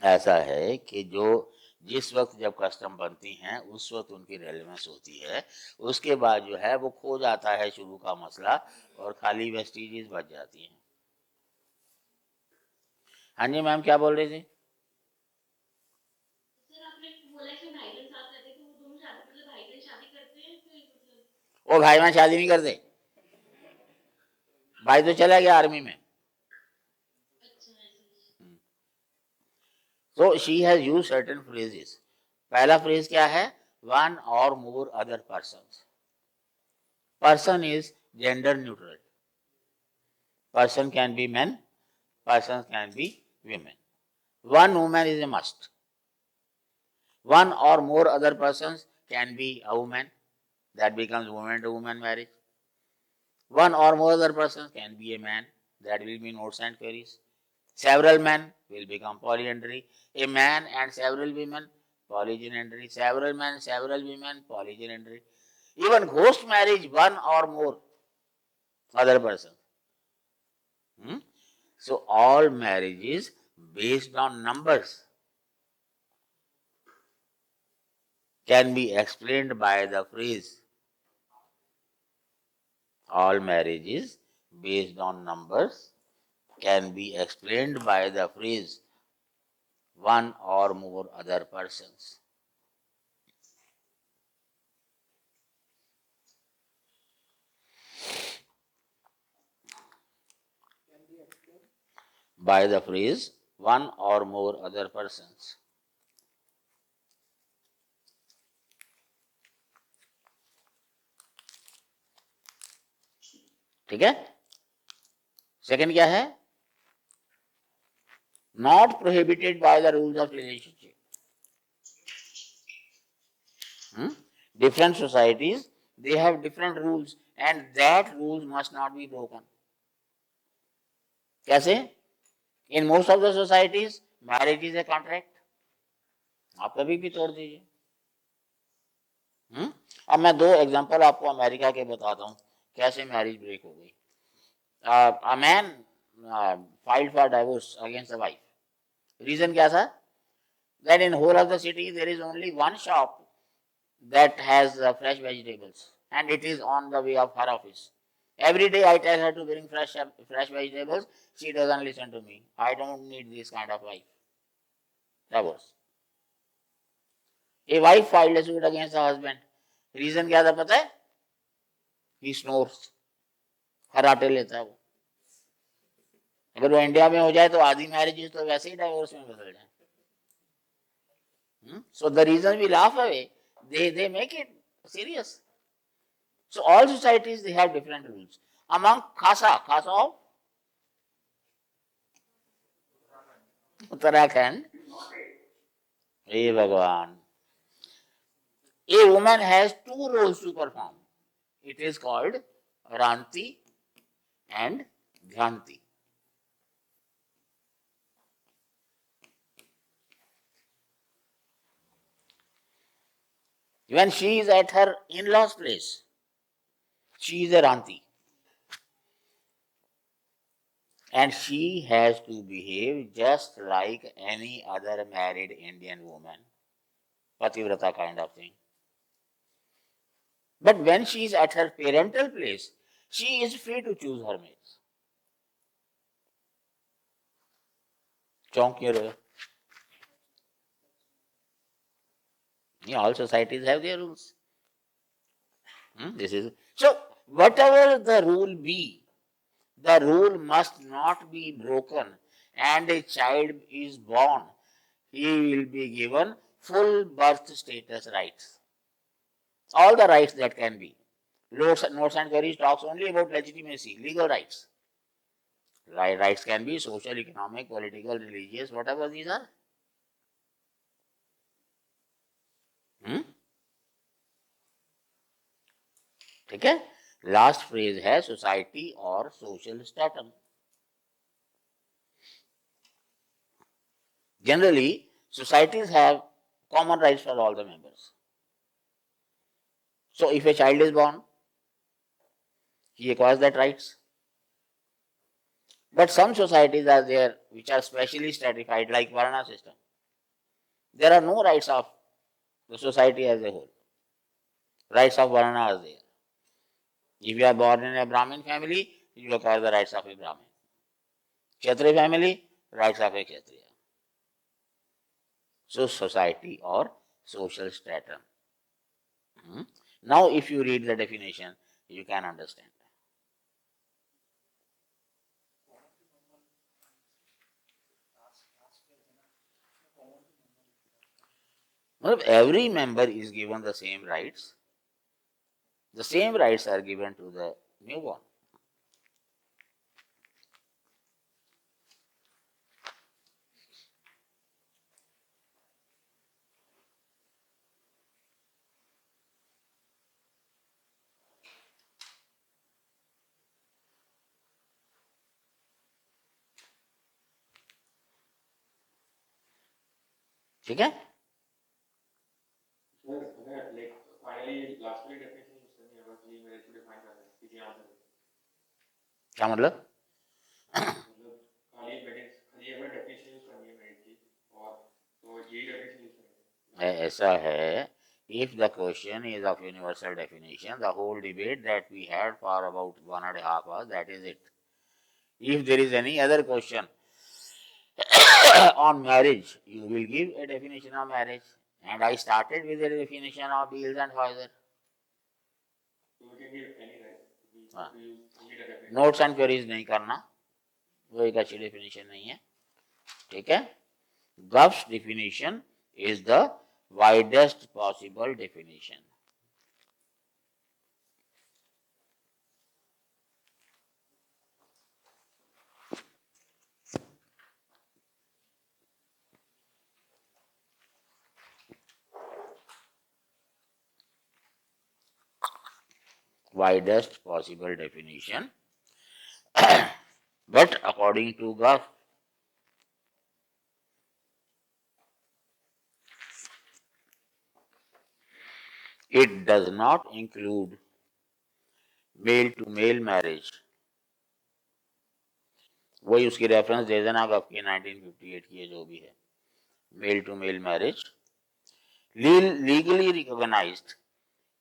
ऐसा है कि जो जिस वक्त जब कस्टम बनती हैं उस वक्त उनकी रेलेवेंस होती है, उसके बाद जो है वो खो जाता है शुरू का मसला और खाली वेस्टिजेस बच जाती हैं। हाँ जी मैम, क्या बोल रही थी? वो भाई बहन शादी नहीं करते, भाई तो चला गया आर्मी में। So she has used certain phrases. पहला फ्रेज क्या है? One or more other persons. Person is gender neutral. Person can be men, persons can be women. One woman is a must. One or more other persons can be a woman. That becomes woman to woman marriage. One or more other persons can be a man. That will be notes and queries. Several men will become polyandry. A man and several women, polygynandry. Several men, several women, polygynandry. Even ghost marriage, one or more other person. So all marriages based on numbers can be explained by the phrase. All marriages based on numbers can be explained by the phrase one or more other persons. By the phrase one or more other persons. ठीक है? Second क्या है? Not prohibited by the rules of relationship. Different societies, they have different rules and that rules must not be broken. कैसे? In most of the societies, marriage is a contract. आप कभी भी तोड़ दीजिए। अब मैं 2 एग्जांपल आपको अमेरिका के बताता हूँ कैसे मैरिज ब्रेक हो गई। A man filed for divorce against the wife. Reason क्या था? That in whole of the city there is only one shop that has fresh vegetables and it is on the way of her office. Every day I tell her to bring fresh vegetables. She doesn't listen to me. I don't need this kind of wife. Divorce. A wife filed a suit against her husband. Reason क्या था पता है? He snores. खराटे लेता है वो। अगर वो India में हो जाए तो आधी मैरिजेस तो वैसे ही डाइवोर्स में बदल जाए। So the reason we laugh away, they make it serious. So all societies, they have different rules. Among Khasa of Uttarakhand, hey Bhagwan, a woman has two roles to perform. It is called Ranti and Dhyanti. When she is at her in-laws' place, she is a Ranti. And she has to behave just like any other married Indian woman. Pativrata kind of thing. But when she is at her parental place, she is free to choose her mates. चौंक क्यों रहे हो? All societies have their rules. This is so. Whatever the rule be, the rule must not be broken. And a child is born, he will be given full birth status rights. All the rights that can be. Notes and queries talks only about legitimacy, legal rights. Rights can be social, economic, political, religious, whatever these are. ठीक है? Last phrase है society or social stratum. Generally, societies have common rights for all the members. So if a child is born, he acquires that rights. But some societies are there which are specially stratified, like Varna system. There are no rights of the society as a whole. Rights of Varna are there. If you are born in a Brahmin family, you acquire the rights of a Brahmin. Kshatriya family, rights of a Kshatriya. So society or social stratum. Now if you read the definition, you can understand. Every member is given the same rights. The same rights are given to the newborn. ठीक है? like finally last वाली definition use करनी है अगर clean marriage को define करना है किसी आंसर में क्या मतलब? खाली wedding खाली अगर definition use करनी है marriage की और तो यही definition use करेंगे ऐसा है, if the question is of universal definition, the whole debate that we had for about 1.5 hours, that is it. If there is any other question on marriage, you will give a definition of marriage. And I started with a definition of Beals and Pfizer. so we can give any right we use only the definition Notes and queries नहीं करना, वो एक अच्छी definition नहीं है. ठीक है? Gough's definition is the widest possible definition. Widest possible definition. But according to Gough, it does not include male to male marriage. वही उसकी रेफरेंस दे देना गफ की 1958 की जो भी है. Male to male marriage legally recognized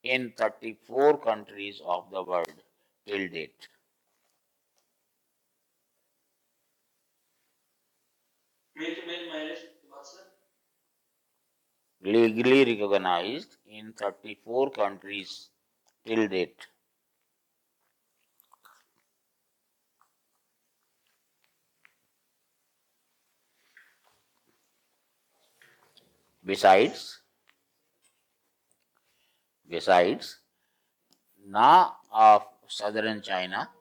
in 34 countries of the world till date. Male to male marriage what sir? Legally recognized in 34 countries till date. Besides, Na of southern China,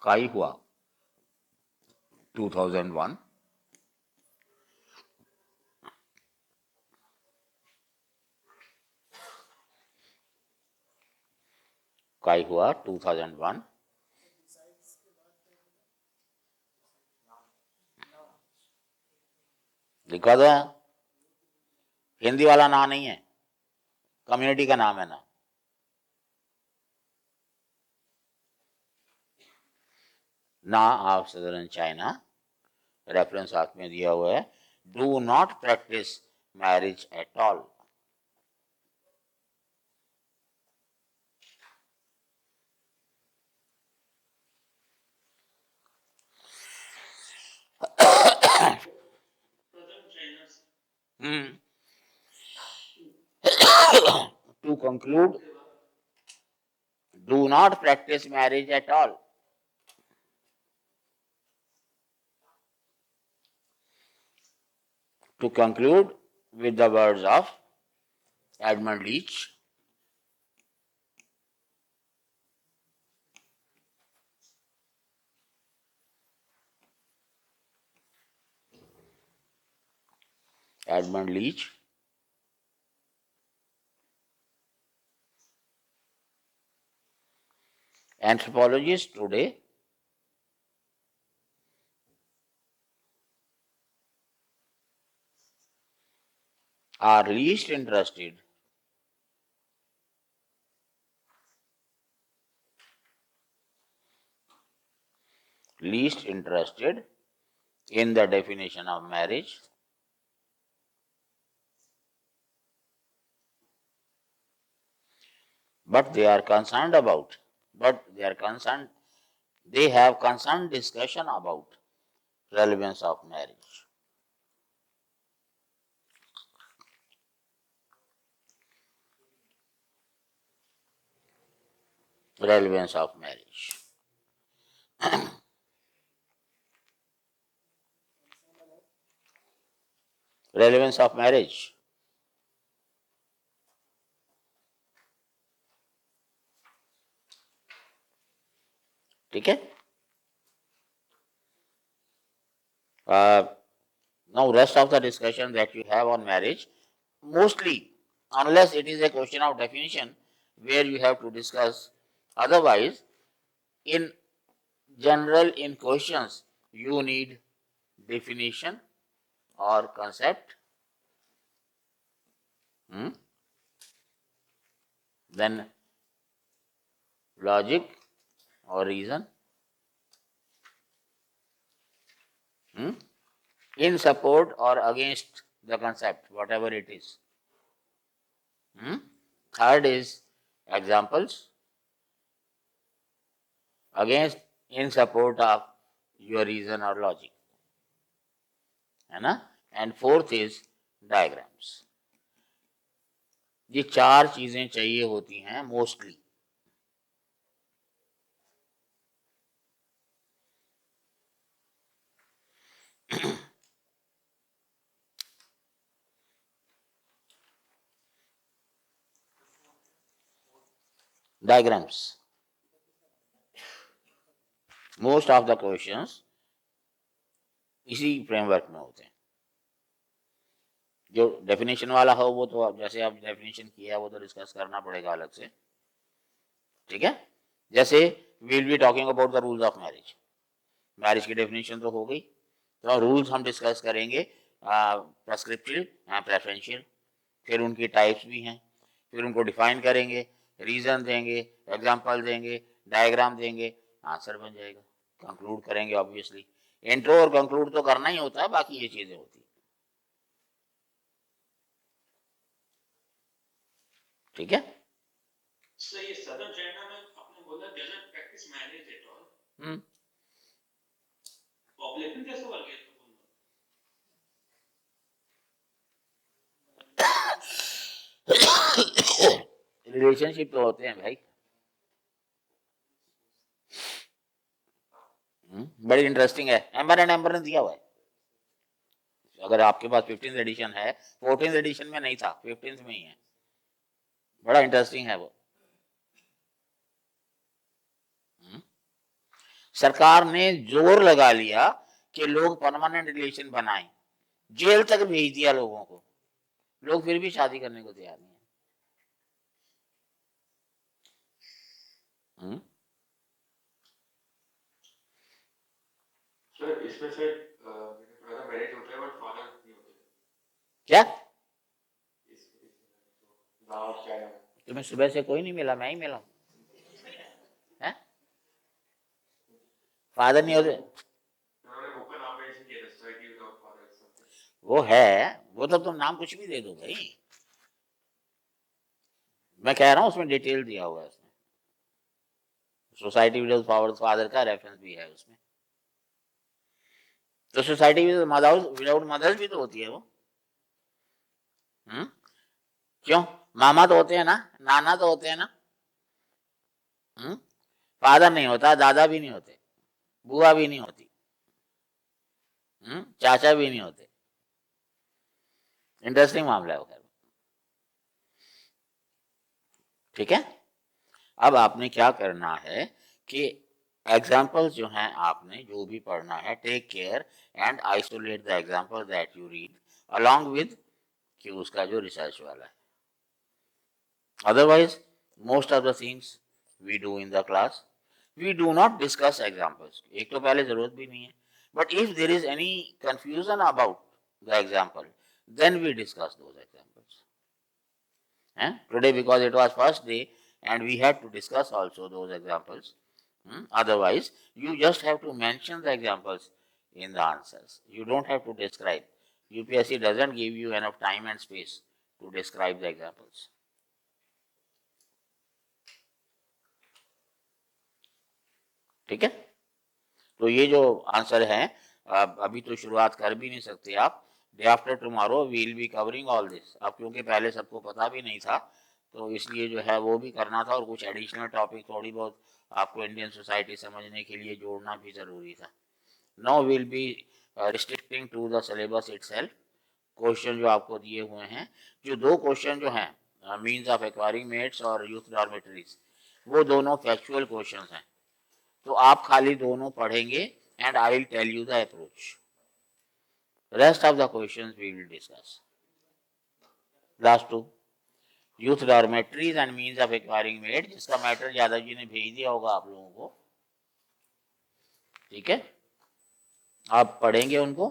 काई हुआ 2001, काई हुआ 2001, लिखा था, हिंदी वाला ना नहीं है, कम्युनिटी का नाम है ना। ना ऑफ सदर्न चाइना, रेफरेंस हाथ में दिया हुआ है, do not practice marriage at all. To conclude, do not practice marriage at all. To conclude with the words of Edmund Leach, anthropologists today are least interested in the definition of marriage, but they have concerned discussion about relevance of marriage. Relevance of marriage. Relevance of marriage. ठीक है? Now rest of the discussion that you have on marriage, mostly, unless it is a question of definition where you have to discuss, otherwise, in general, in questions, you need definition or concept, then logic or reason, in support or against the concept, whatever it is. Third is examples, against, in support of your reason or logic, है ना? And fourth is diagrams. ये चार चीजें चाहिए होती हैं mostly. Diagrams. Most of the questions इसी framework में होते हैं. जो डेफिनेशन वाला हो वो तो आप जैसे आप डेफिनेशन किया वो तो डिस्कस करना पड़ेगा अलग से. ठीक है? जैसे will be talking about the rules of marriage. Marriage की डेफिनेशन तो हो गई, तो रूल्स हम डिस्कस करेंगे, प्रेस्क्रिप्टिव प्रेफरेंशियल, फिर उनकी टाइप्स भी हैं, फिर उनको डिफाइन करेंगे, रीजन देंगे, एग्जांपल देंगे, डायग्राम देंगे, आंसर बन जाएगा. कंक्लूड करेंगे ऑब्वियसली. इंट्रो और कंक्लूड तो करना ही होता है, बाकी ये चीजें होती है. ठीक है? सर ये सदर्न चाइना में आपने बोला doesn't practice marriage at all. Population कैसे बढ़ गई? रिलेशनशिप तो होते हैं भाई. बड़ी इंटरेस्टिंग है, एम्बर ने दिया हुआ है। अगर आपके पास 15th एडिशन है, 14th एडिशन में नहीं था, 15th में ही है, बड़ा इंटरेस्टिंग है वो। सरकार ने जोर लगा लिया कि लोग परमानेंट रिलेशन बनाएं, जेल तक भेज दिया लोगों को, लोग फिर भी शादी करने को तैयार नहीं है। सर इसमें से ब्रदर मैरिज होता है बट फादर नहीं होते क्या? नाम क्या है? तुम्हें सुबह से कोई नहीं मिला, मैं ही मिला हूं। फादर नहीं होते, उन्होंने बुक का नाम मेंशन किया सोसाइटी विदाउट फादर। वो है, वो तो तुम नाम कुछ भी दे दो भाई, मैं कह रहा हूं उसमें डिटेल दिया हुआ है, उसमें सोसाइटी विदाउट फादर का रेफरेंस भी है उसमें। तो सोसाइटी विदाउट मदर्स भी तो होती है वो। क्यों? मामा तो होते हैं ना, नाना तो होते हैं ना। फादर नहीं होता, दादा भी नहीं होते, बुआ भी नहीं होती, चाचा भी नहीं होते। इंटरेस्टिंग मामला है वो। ठीक है, अब आपने क्या करना है कि एग्जाम्पल्स जो हैं आपने जो भी पढ़ना है, take care and isolate the example that you read along with कि उसका जो रिसर्च वाला है। Otherwise most of the things we do in the class, we do not discuss examples. एक तो पहले जरूरत भी नहीं है, but if there is any confusion about the example then we discuss those examples. Today because it was first day and we had to discuss also those examples. Otherwise you just have to mention the examples in the answers, you don't have to describe. UPSC doesn't give you enough time and space to describe the examples. ठीक है, तो ये जो answer है अभी तो शुरुआत कर भी नहीं सकते आप, day after tomorrow we will be covering all this. अब क्योंकि पहले सबको पता भी नहीं था तो इसलिए जो है वो भी करना था, और कुछ एडिशनल टॉपिक थोड़ी बहुत आपको इंडियन सोसाइटी समझने के लिए जोड़ना भी ज़रूरी था। Now will be restricting to the syllabus itself. Question जो आपको दिए हुए हैं, जो दो क्वेश्चन जो हैं मीन्स ऑफ एक्वायरिंग मेट्स और यूथ डॉर्मेटरीज, वो दोनों फैक्चुअल क्वेश्चन हैं, तो आप खाली दोनों पढ़ेंगे and I will tell you the approach. Rest of the questions we will discuss. Last two, youth dormitories and means of acquiring maid, जिसका मैटर यादव जी ने भेज दिया होगा आप लोगों को। ठीक है, आप पढ़ेंगे उनको।